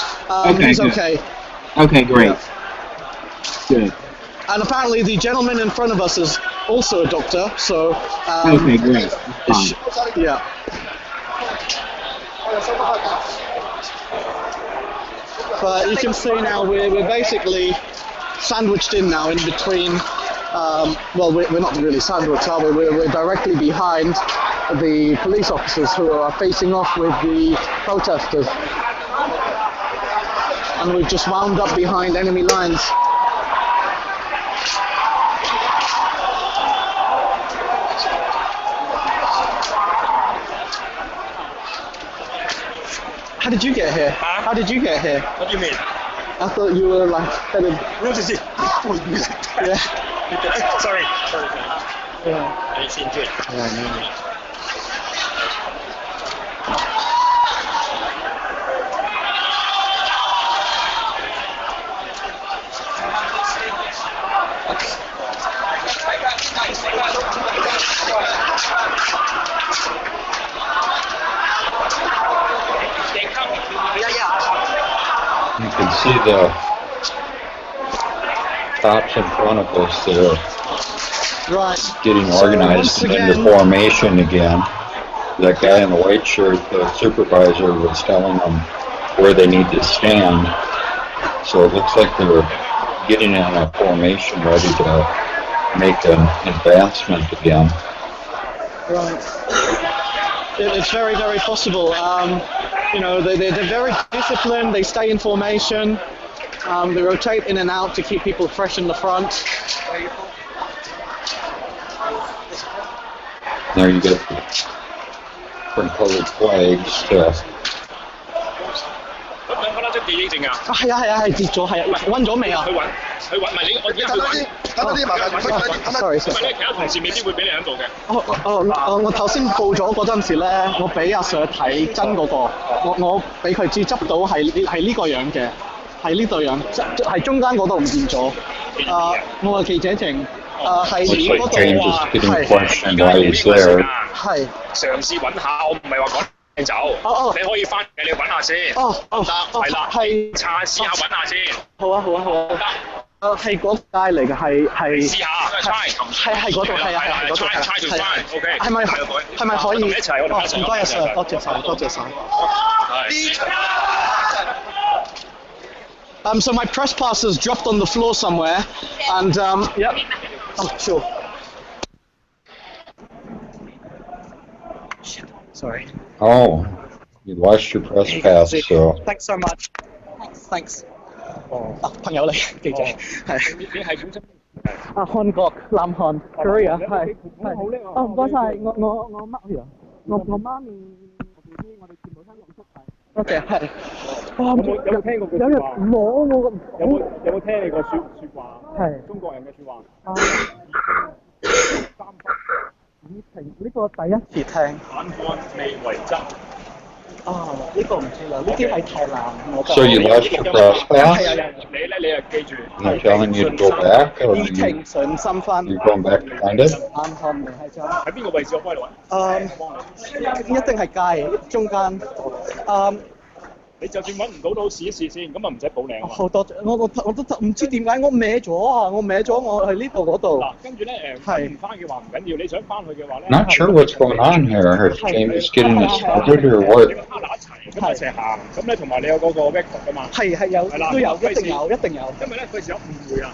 He's okay. Okay, great. Good. And apparently the gentleman in front of us is also a doctor, so... okay, great. Yeah. But you can see now we're basically sandwiched in now in between... well, we're not really sandwiched, are we? We're directly behind the police officers who are facing off with the protesters. And we've just wound up behind enemy lines. How did you get here? How did you get here? What do you mean? I thought you were like headed... Yeah. Sorry. Yeah. I didn't do it. Yeah, I know. You can see the cops in front of us there. Right. Getting organized into formation again. That guy in the white shirt, the supervisor, was telling them where they need to stand. So it looks like they're getting in a formation ready to make an advancement again. Right. It's very, very possible. You know, they're very disciplined, they stay in formation, they rotate in and out to keep people fresh in the front. There you get different colored flags to... 揾得出記憶證啊！係啊，跌咗，係啊，揾咗未啊？去揾唔係你，我而家去揾。等多啲，麻煩。Sorry。因為咧，其他同事未必會俾你喺度嘅。我頭先報咗嗰陣時咧，我俾阿 Sir 睇真嗰個，我俾佢知執到係呢個樣嘅，係呢對樣，係中間嗰度唔見咗。我話記者證。係嗰度啊，係。嘗試揾下，我唔係話講你走。你可以翻嘅，你揾下先。得，係啦。係。試下揾下先。好啊。係嗰街嚟嘅，係。試下。係嗰度，係嗰度。OK。係咪可以？一齊，我哋一齊。唔該啊 Sir， 多謝晒。So my press pass is dropped on the floor somewhere, and yep. Oh, sure. Sorry. Oh, you lost your press pass, so... Thanks so much. Thanks. 朋友嚟，記者係。你係本身？韓國，南韓 ，Korea 係。唔該晒，我媽咪，我媽咪，我哋全部聽龍叔係。多謝係。有冇聽過句説話？有冇聽你個説話？係中國人嘅説話。以情呢個第一次聽。反漢未為真。呢個唔知啦，呢啲係台南。So you lost your press pass? 係你又記住。They're telling you to go back, or you're going back to find it? 南韓未係真。喺邊個位置我幫你揾？一定係街中間。你就算揾唔到都試一試先，咁啊唔使補領啊。好多謝，我都唔知點解我歪咗啊！我歪咗，我去呢度嗰度。嗱，跟住咧揾唔翻嘅話唔緊要，你想翻去嘅話咧。Not sure what's going on here. If James is getting this started or 你 what. 個 partner 一齊，咁一齊行，咁咧同埋你有嗰個 record 㗎嘛。係有係啦都有，費事一定有，一定有。因為咧費事有誤會啊，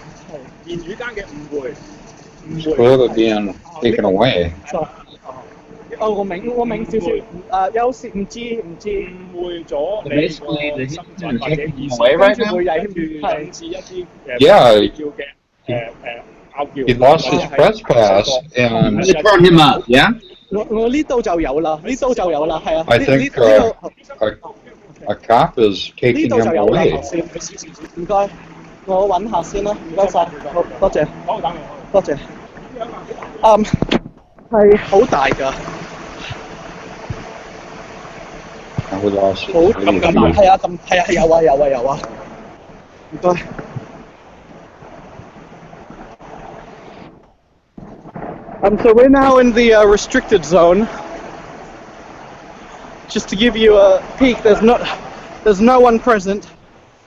言語間嘅誤會。Clearly being taken away. 哦，我明少少，有時唔知。誤會咗你 Basically, 個 the 身 heat's 份 been 或者 taken 意思， away right 跟 now. 住會引致一啲Yeah. 叫嘅拗撬。 He lost his trespass, and They turn him up, yeah? 我呢度就有啦，呢度就有啦，係啊。 I think a cop is 呢 taking 度就 him 有啦，頭 away. 先。唔該，我揾下先啦，唔該晒，好多謝，好，等多謝。係好大㗎， We lost his 好 video. 係啊，咁係啊，有啊，唔該。So we're now in the restricted zone. Just to give you a peek, there's no one present,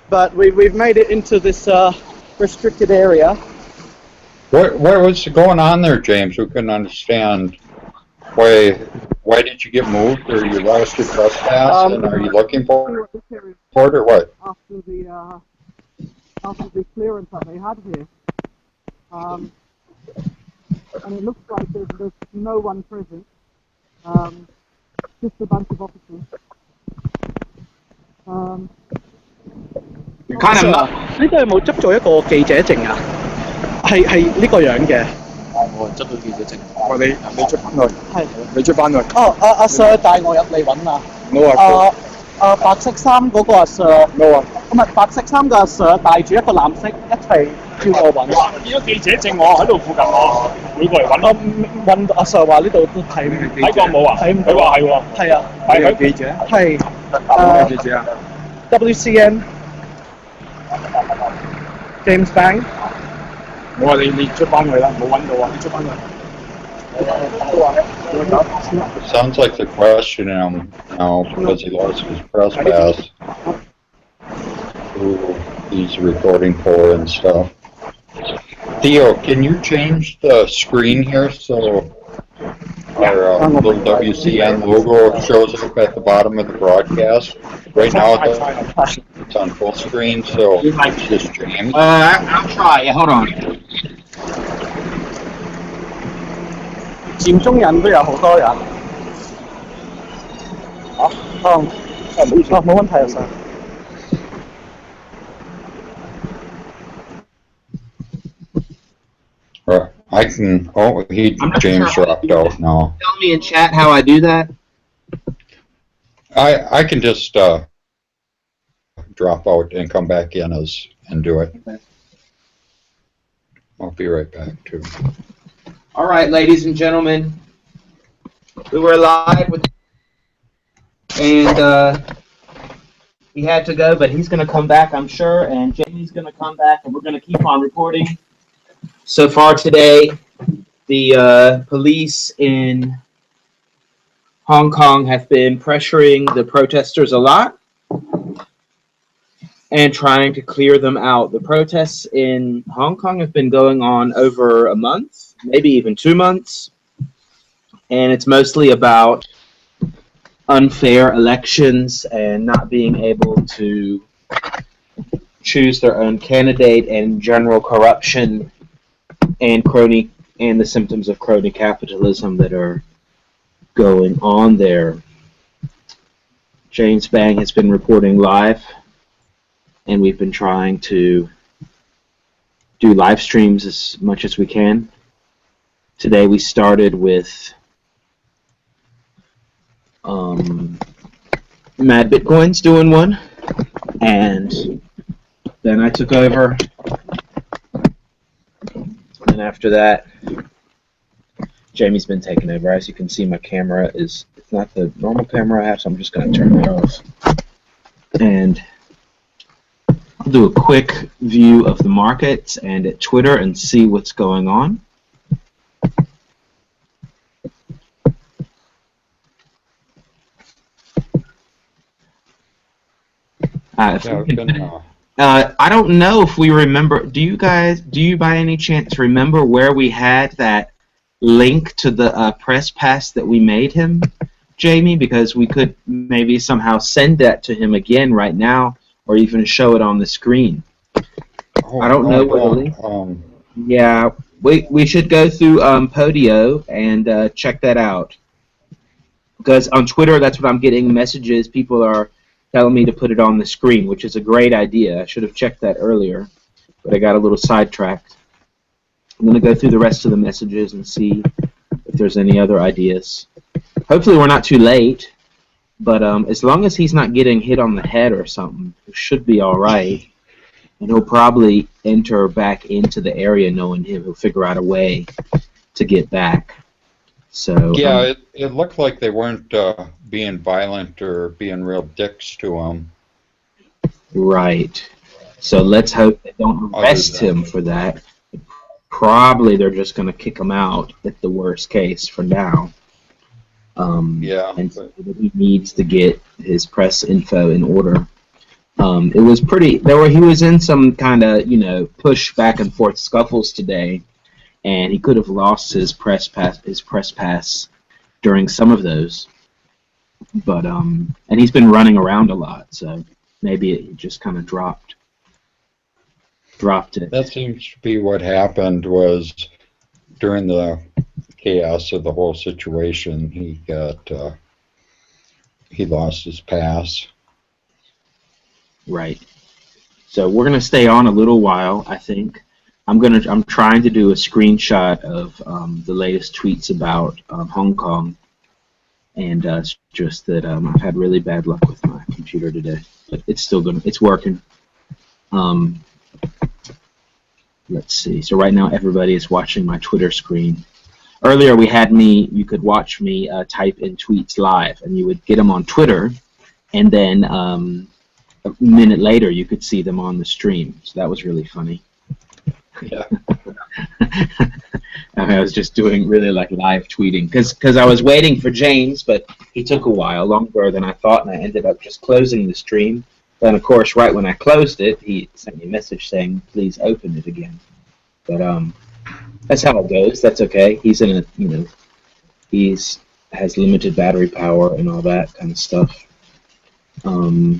but we've made it into this restricted area. What was going on there, James? We couldn't understand. Why did you get moved, or you lost your trespass, and are you looking for it, or what? After the clearance that they had here, and it looks like there's no one present, just a bunch of officers. Kind of 呢度有冇執咗一個記者證啊？係呢個樣嘅。我執到記者證。喂，你出翻去。係。你出翻去。哦，阿 Sir 帶我入嚟揾啊。No 白色衫嗰個阿 Sir。No 啊。唔係白色衫嘅阿 Sir 帶住一個藍色一齊叫我揾。見咗記者證我喺度附近，我會過嚟揾。揾阿 Sir 話呢度都睇過冇啊？睇唔到。佢話係喎。係啊。係佢記者。係。記者啊 WCN James Bang。我話你出翻去啦，冇揾到啊！你出翻去。It sounds like they're questioning him now because he lost his trespass. Who he's reporting for and stuff. Theo, can you change the screen here so our little WCN logo shows up at the bottom of the broadcast? Right now it's on full screen, so it's just James. I'll try. Yeah, hold on. 佔中人都有好多人。唔好意思，冇問題啊，Sir。I can. Oh, James dropped out now. Tell me in chat how I do that. I can just drop out and come back in and do it. I'll be right back too. All right, ladies and gentlemen, we were live with, and he had to go, but he's going to come back, I'm sure, and Jamie's going to come back, and we're going to keep on reporting. So far today, the police in Hong Kong have been pressuring the protesters a lot and trying to clear them out. The protests in Hong Kong have been going on over a month, maybe even 2 months, and it's mostly about unfair elections and not being able to choose their own candidate and general corruption and the symptoms of crony capitalism that are going on there. James Bang has been reporting live, and we've been trying to do live streams as much as we can. Today we started with Mad Bitcoins doing one, and then I took over, and after that Jamie's been taking over. As you can see, my camera it's not the normal camera I have, so I'm just going to turn it off. And I'll do a quick view of the markets and at Twitter and see what's going on. Yeah, I've been, I don't know if we remember. Do you by any chance remember where we had that link to the press pass that we made him, Jamie? Because we could maybe somehow send that to him again right now, or even show it on the screen. I don't know where the link. Yeah, we should go through Podio and check that out. Because on Twitter, that's what I'm getting messages. People are telling me to put it on the screen, which is a great idea. I should have checked that earlier, but I got a little sidetracked. I'm going to go through the rest of the messages and see if there's any other ideas. Hopefully we're not too late, but as long as he's not getting hit on the head or something, it should be all right. And he'll probably enter back into the area knowing him. He'll figure out a way to get back. So yeah, it looked like they weren't being violent or being real dicks to him. Right. So let's hope they don't arrest him for that. Probably they're just going to kick him out at the worst case for now. Yeah. And so he needs to get his press info in order. It was pretty. He was in some kind of push back and forth scuffles today. And he could have lost his press pass during some of those, but and he's been running around a lot, so maybe it just kind of dropped it. That seems to be what happened. Was during the chaos of the whole situation, he lost his pass. Right. So we're gonna stay on a little while, I think. I'm trying to do a screenshot of the latest tweets about Hong Kong, and it's just that I've had really bad luck with my computer today, but it's working. Let's see. So right now everybody is watching my Twitter screen. Earlier you could watch me type in tweets live, and you would get them on Twitter, and then a minute later you could see them on the stream. So that was really funny. Yeah. I was just doing really like live tweeting because I was waiting for James, but he took a while, longer than I thought, and I ended up just closing the stream. Then, of course, right when I closed it, he sent me a message saying, "Please open it again." But that's how it goes. That's okay. He's in has limited battery power and all that kind of stuff. I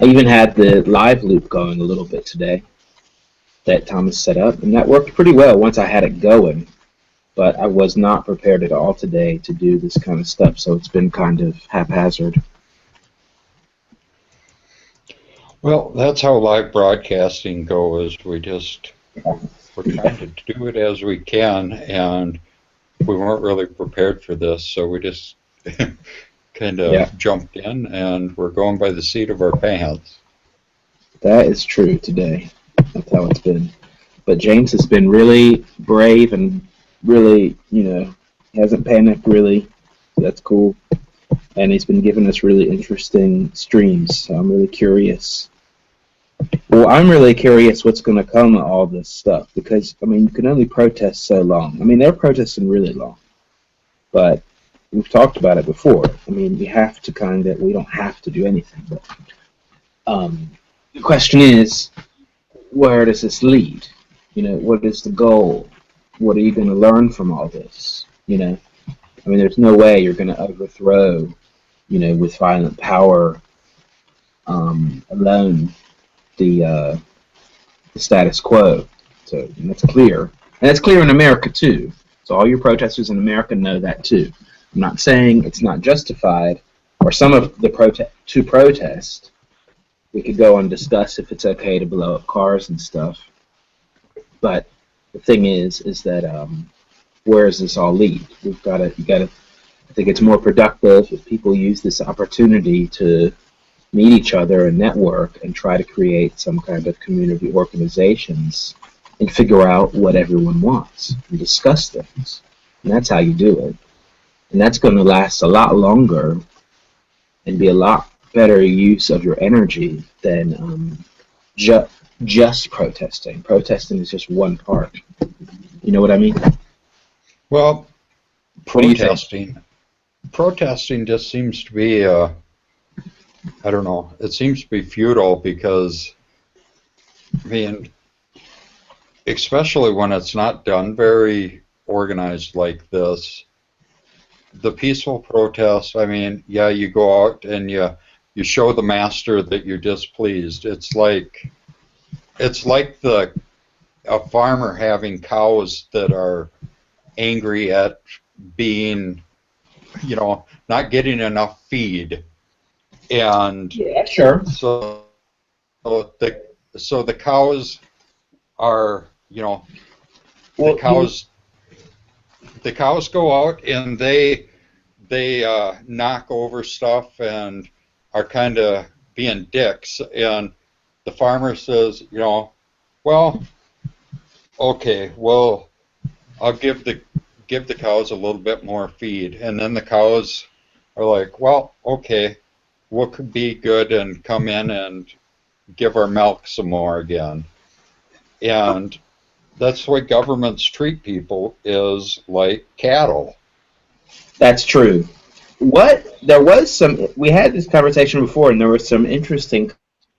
even had the live loop going a little bit today that Thomas set up, and that worked pretty well once I had it going, but I was not prepared at all today to do this kind of stuff, so it's been kind of haphazard. Well, that's how live broadcasting goes. We're trying to do it as we can, and we weren't really prepared for this, so we just kind of jumped in, and we're going by the seat of our pants. That is true today. That's how it's been. But James has been really brave and really, hasn't panicked really. So that's cool. And he's been giving us really interesting streams. So I'm really curious. Well, I'm really curious what's going to come of all this stuff because, you can only protest so long. They're protesting really long. But we've talked about it before. We have to we don't have to do anything. But the question is, where does this lead? What is the goal? What are you going to learn from all this? There's no way you're going to overthrow, with violent power alone the status quo. So that's clear. And that's clear in America, too. So all your protesters in America know that, too. I'm not saying it's not justified, or some of the to protest. We could go and discuss if it's okay to blow up cars and stuff. But the thing is that where does this all lead? You gotta. I think it's more productive if people use this opportunity to meet each other and network and try to create some kind of community organizations and figure out what everyone wants and discuss things. And that's how you do it. And that's going to last a lot longer and be a lot better use of your energy than just protesting. Protesting is just one part. You know what I mean? Well, protesting just seems to be I don't know. It seems to be futile because, I mean, especially when it's not done very organized like this. The peaceful protests, I mean, yeah, you go out and you show the master that you're displeased. It's like a farmer having cows that are angry at being, not getting enough feed, and Yeah, sure. so the cows are, Well, the cows go out and they knock over stuff and are kind of being dicks, and the farmer says, well, okay, well, I'll give the cows a little bit more feed, and then the cows are like, well, okay, what could be good, and come in and give our milk some more again. And that's the way governments treat people, is like cattle. That's true. We had this conversation before, and there were some interesting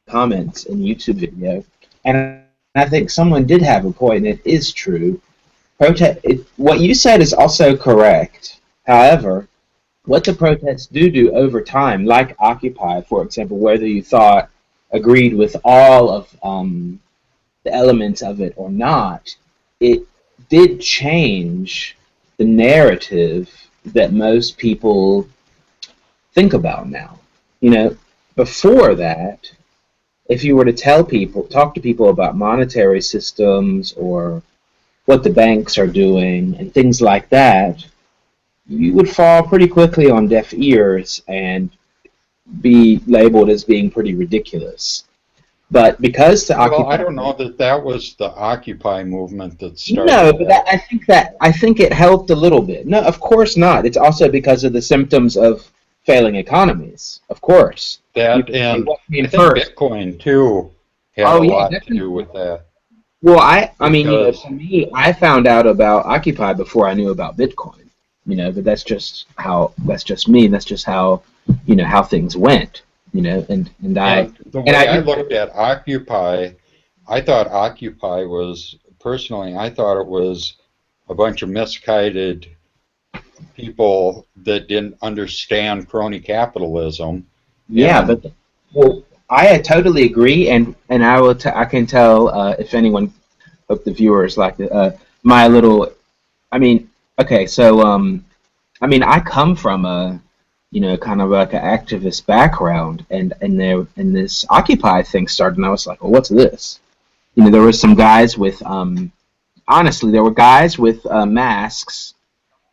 comments in the YouTube video, and I think someone did have a point, and it is true. What you said is also correct. However, what the protests do over time, like Occupy, for example, whether you agreed with all of the elements of it or not, it did change the narrative that most people think about now. Before that, if you were to talk to people about monetary systems or what the banks are doing and things like that, you would fall pretty quickly on deaf ears and be labeled as being pretty ridiculous. But because the Occupy, I don't know that was the Occupy movement that started. No, but I think it helped a little bit. No, of course not. It's also because of the symptoms of failing economies. Of course. That and I think Bitcoin too had a lot to do with that. Well, I mean, for me, I found out about Occupy before I knew about Bitcoin. But that's just me. That's just how how things went. And I looked at Occupy, I thought Occupy was, personally, I thought it was a bunch of misguided people that didn't understand crony capitalism. Yeah, I totally agree, and I can tell if anyone, hope the viewers like my little, I mean, okay, so I mean, I come from a kind of like an activist background, and this Occupy thing started, and I was like, well, what's this? There were some guys with, honestly, there were guys with masks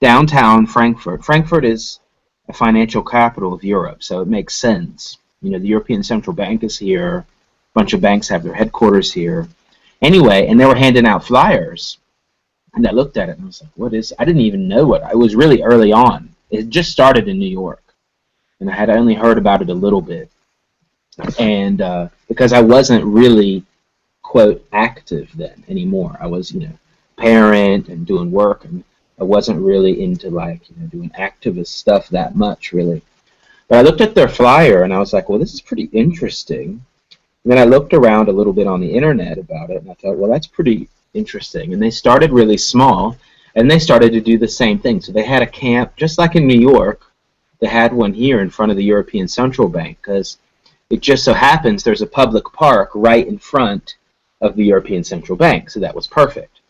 downtown Frankfurt. Frankfurt is a financial capital of Europe, so it makes sense. The European Central Bank is here. A bunch of banks have their headquarters here. Anyway, and they were handing out flyers, and I looked at it, and I was like, what is, I didn't even know what, it was really early on. It just started in New York, and I had only heard about it a little bit. And because I wasn't really, quote, active then anymore. I was, parent and doing work, and I wasn't really into, like, doing activist stuff that much, really. But I looked at their flyer, and I was like, well, this is pretty interesting. And then I looked around a little bit on the internet about it, and I thought, well, that's pretty interesting. And they started really small, and they started to do the same thing. So they had a camp, just like in New York. They had one here in front of the European Central Bank, because it just so happens there's a public park right in front of the European Central Bank, so that was perfect.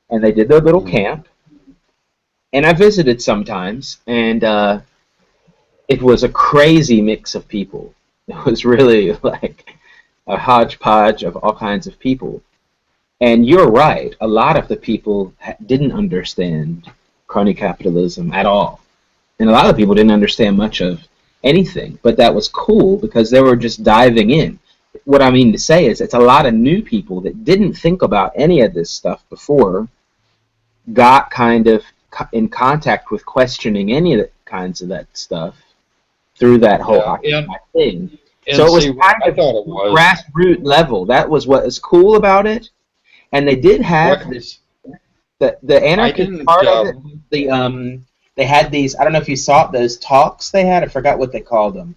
And they did their little camp, and I visited sometimes, and it was a crazy mix of people. It was really like a hodgepodge of all kinds of people. And you're right, a lot of the people didn't understand crony capitalism at all. And a lot of people didn't understand much of anything, but that was cool because they were just diving in. What I mean to say is it's a lot of new people that didn't think about any of this stuff before, got kind of in contact with questioning any of the kinds of that stuff through that whole Occupy thing. So it was kind of grassroots level. That was what was cool about it. And they did have this, the anarchist part of it, they had these, I don't know if you saw those talks they had, I forgot what they called them.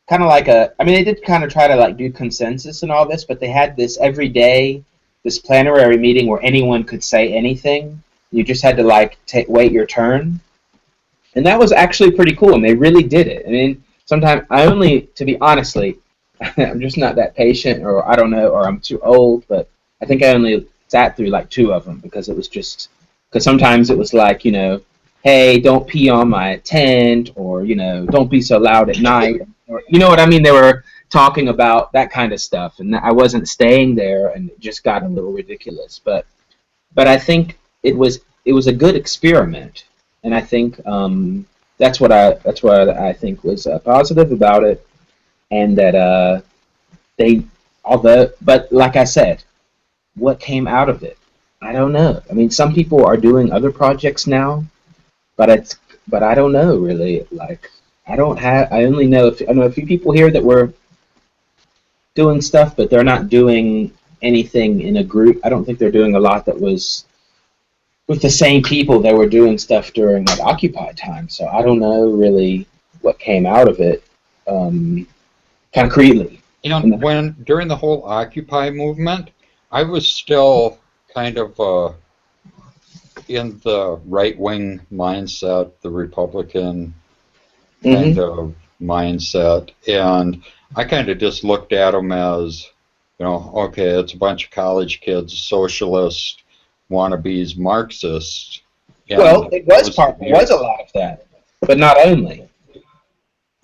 kind of like a, I mean, they did kind of try to like do consensus and all this, but they had this every day, this plenary meeting where anyone could say anything. You just had to like wait your turn. And that was actually pretty cool, and they really did it. I mean, sometimes I only, to be honestly, I'm just not that patient, or I don't know, or I'm too old, but I think I only sat through like 2 of them because it was just, because sometimes it was like, you know, hey, don't pee on my tent, or, you know, don't be so loud at night, or, you know what I mean? They were talking about that kind of stuff, and I wasn't staying there, and it just got a little ridiculous. But I think it was a good experiment, and I think that's what I think was positive about it, and that but like I said, what came out of it, I don't know. I mean, some people are doing other projects now, but I don't know really. Like, I only know I know a few people here that were doing stuff, but they're not doing anything in a group. I don't think they're doing a lot that was with the same people that were doing stuff during like Occupy time. So I don't know really what came out of it concretely. You know, during the whole Occupy movement, I was still kind of in the right-wing mindset, the Republican kind of mindset, and I kind of just looked at them as, you know, okay, it's a bunch of college kids, socialists, wannabes, Marxists. Well, it was a lot of that, but not only.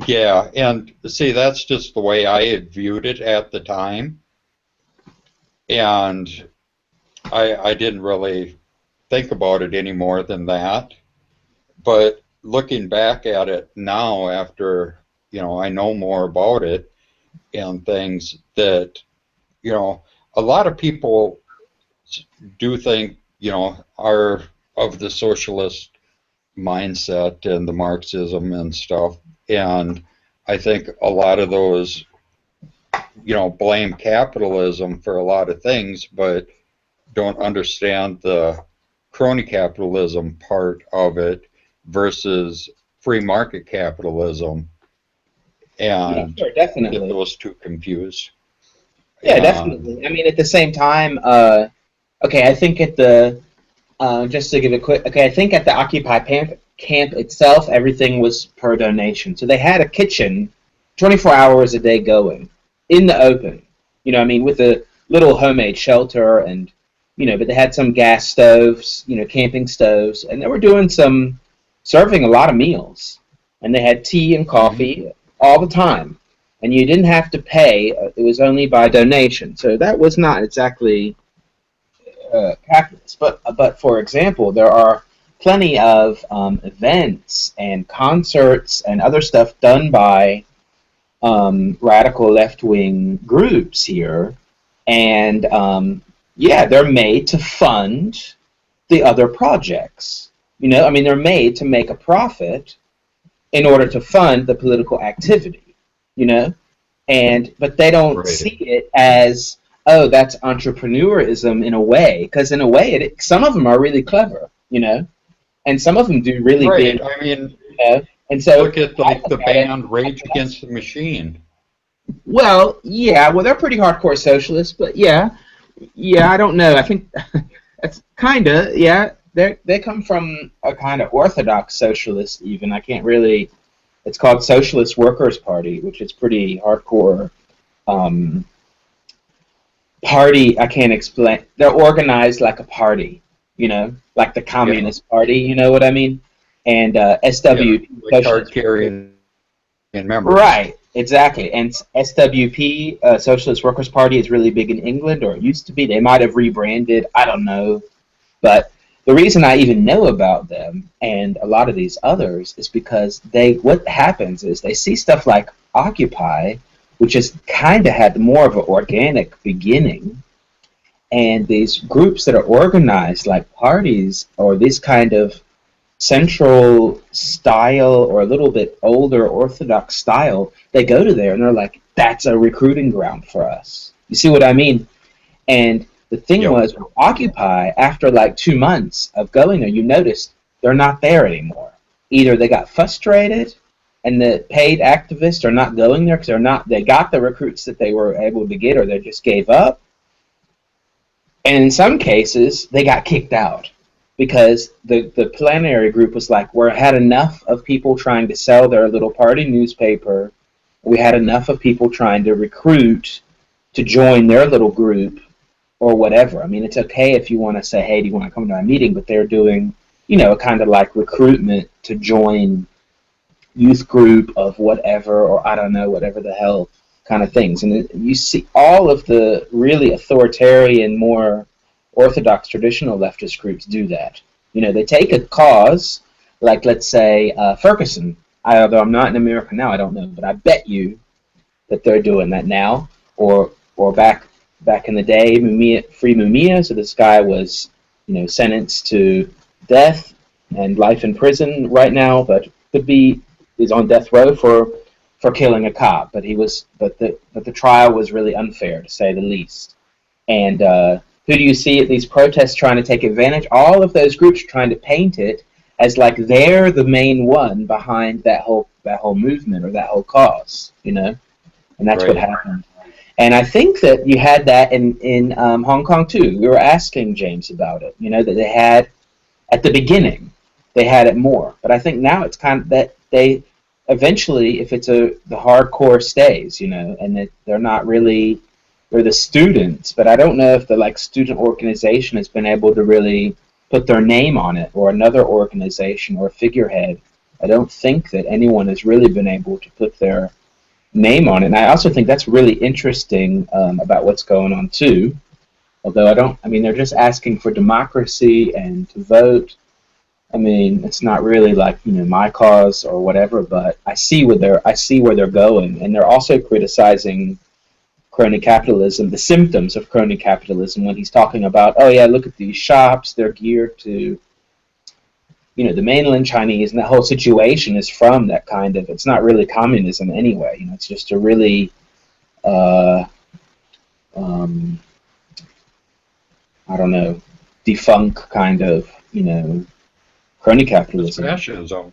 Yeah, and see, that's just the way I had viewed it at the time, and I didn't really think about it any more than that. But looking back at it now, after, you know, I know more about it and things, that, you know, a lot of people do think, you know, are of the socialist mindset and the Marxism and stuff, and I think a lot of those, you know, blame capitalism for a lot of things, but don't understand the crony capitalism part of it versus free market capitalism, and yeah, sure, definitely. get those two confused. Yeah, definitely. I mean, at the same time, okay, I think at the just to give a quick, okay, I think at the Occupy camp itself, everything was per donation. So they had a kitchen 24 hours a day going in the open. You know, I mean, with a little homemade shelter, and, you know, but they had some gas stoves, you know, camping stoves, and they were doing serving a lot of meals. And they had tea and coffee all the time. And you didn't have to pay. It was only by donation. So that was not exactly capitalist. But for example, there are plenty of events and concerts and other stuff done by radical left-wing groups here, and yeah, they're made to fund the other projects. You know, I mean, they're made to make a profit in order to fund the political activity. You know, but they don't see it as, oh, that's entrepreneurism in a way, because in a way, some of them are really clever. You know. And some of them do really big. I mean, you know? And so look at the band Rage Against the Machine. Well, yeah, well, they're pretty hardcore socialists, but yeah, I don't know. I think that's kind of, yeah, they come from a kind of orthodox socialist even. I can't really, it's called Socialist Workers' Party, which is pretty hardcore party. I can't explain. They're organized like a party. You know, like the Communist Party, you know what I mean? And SWP, like card-carrying members. Right, exactly. And SWP, Socialist Workers' Party, is really big in England, or it used to be. They might have rebranded, I don't know. But the reason I even know about them and a lot of these others is because what happens is they see stuff like Occupy, which has kind of had more of an organic beginning. And these groups that are organized like parties, or this kind of central style or a little bit older orthodox style, they go to there and they're like, that's a recruiting ground for us. You see what I mean? And the thing was, with Occupy, after like 2 months of going there, you noticed they're not there anymore. Either they got frustrated, and the paid activists are not going there because they got the recruits that they were able to get, or they just gave up. And in some cases, they got kicked out because the plenary group was like, we had enough of people trying to sell their little party newspaper. We had enough of people trying to recruit to join their little group or whatever. I mean, it's okay if you want to say, hey, do you want to come to my meeting? But they're doing, kind of like recruitment to join youth group of whatever, or I don't know, whatever the hell kind of things. And you see all of the really authoritarian, more orthodox, traditional leftist groups do that. They take a cause, like let's say Ferguson. Although I'm not in America now, I don't know, but I bet you that they're doing that now. Or back in the day, Free Mumia. So this guy was, sentenced to death and life in prison right now, but is on death row for killing a cop. But the trial was really unfair, to say the least. And who do you see at these protests trying to take advantage? All of those groups trying to paint it as like they're the main one behind that whole movement or that whole cause, and that's right. What happened. And I think that you had that in Hong Kong too. We were asking James about it, that they had at the beginning they had it more, but I think now it's kind of that they eventually, if it's the hardcore stays, and that they're not really. They're the students, but I don't know if the student organization has been able to really put their name on it, or another organization or figurehead. I don't think that anyone has really been able to put their name on it. And I also think that's really interesting about what's going on too. Although they're just asking for democracy and to vote. It's not really like, my cause or whatever, but I see where they're going, and they're also criticizing crony capitalism, the symptoms of crony capitalism, when he's talking about, oh yeah, look at these shops, they're geared to, the mainland Chinese, and that whole situation is from that kind of, it's not really communism anyway, it's just a really, I don't know, defunct kind of, crony capitalism. It's fascism.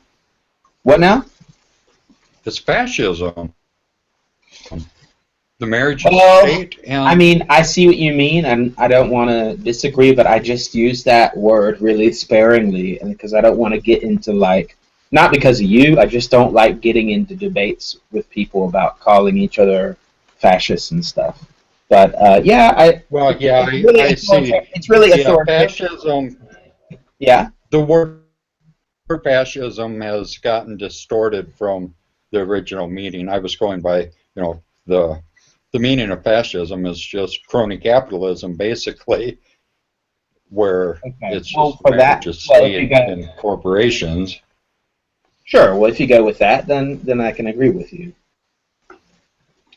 What now? It's fascism. The marriage of state and... I see what you mean, and I don't want to disagree, but I just use that word really sparingly, and because I don't want to get into, not because of you, I just don't like getting into debates with people about calling each other fascists and stuff. But, I see. It's really authoritative. Fascism... Yeah? The word fascism has gotten distorted from the original meaning. I was going by, the meaning of fascism is just crony capitalism, basically, where it's just marriage of state and corporations. Sure. Well, if you go with that, then I can agree with you.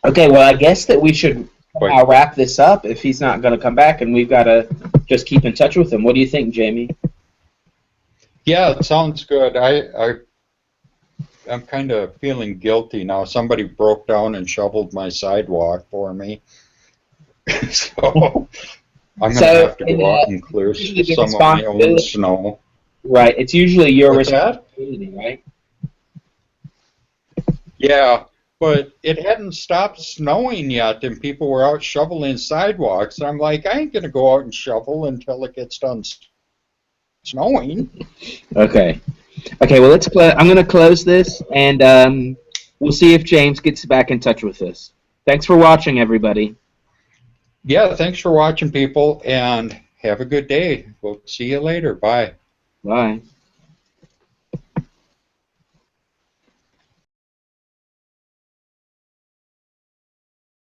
Okay. Well, I guess that we should wrap this up if he's not going to come back, and we've got to just keep in touch with him. What do you think, Jamie? Yeah, it sounds good. I'm kind of feeling guilty now. Somebody broke down and shoveled my sidewalk for me. So I'm going to have to go out and clear some of my own snow. Right. It's usually your responsibility, right? Yeah, but it hadn't stopped snowing yet, and people were out shoveling sidewalks. And I'm like, I ain't going to go out and shovel until it gets done snowing. Okay. Okay, well, I'm going to close this, and we'll see if James gets back in touch with us. Thanks for watching, everybody. Yeah, thanks for watching, people, and have a good day. We'll see you later. Bye. Bye.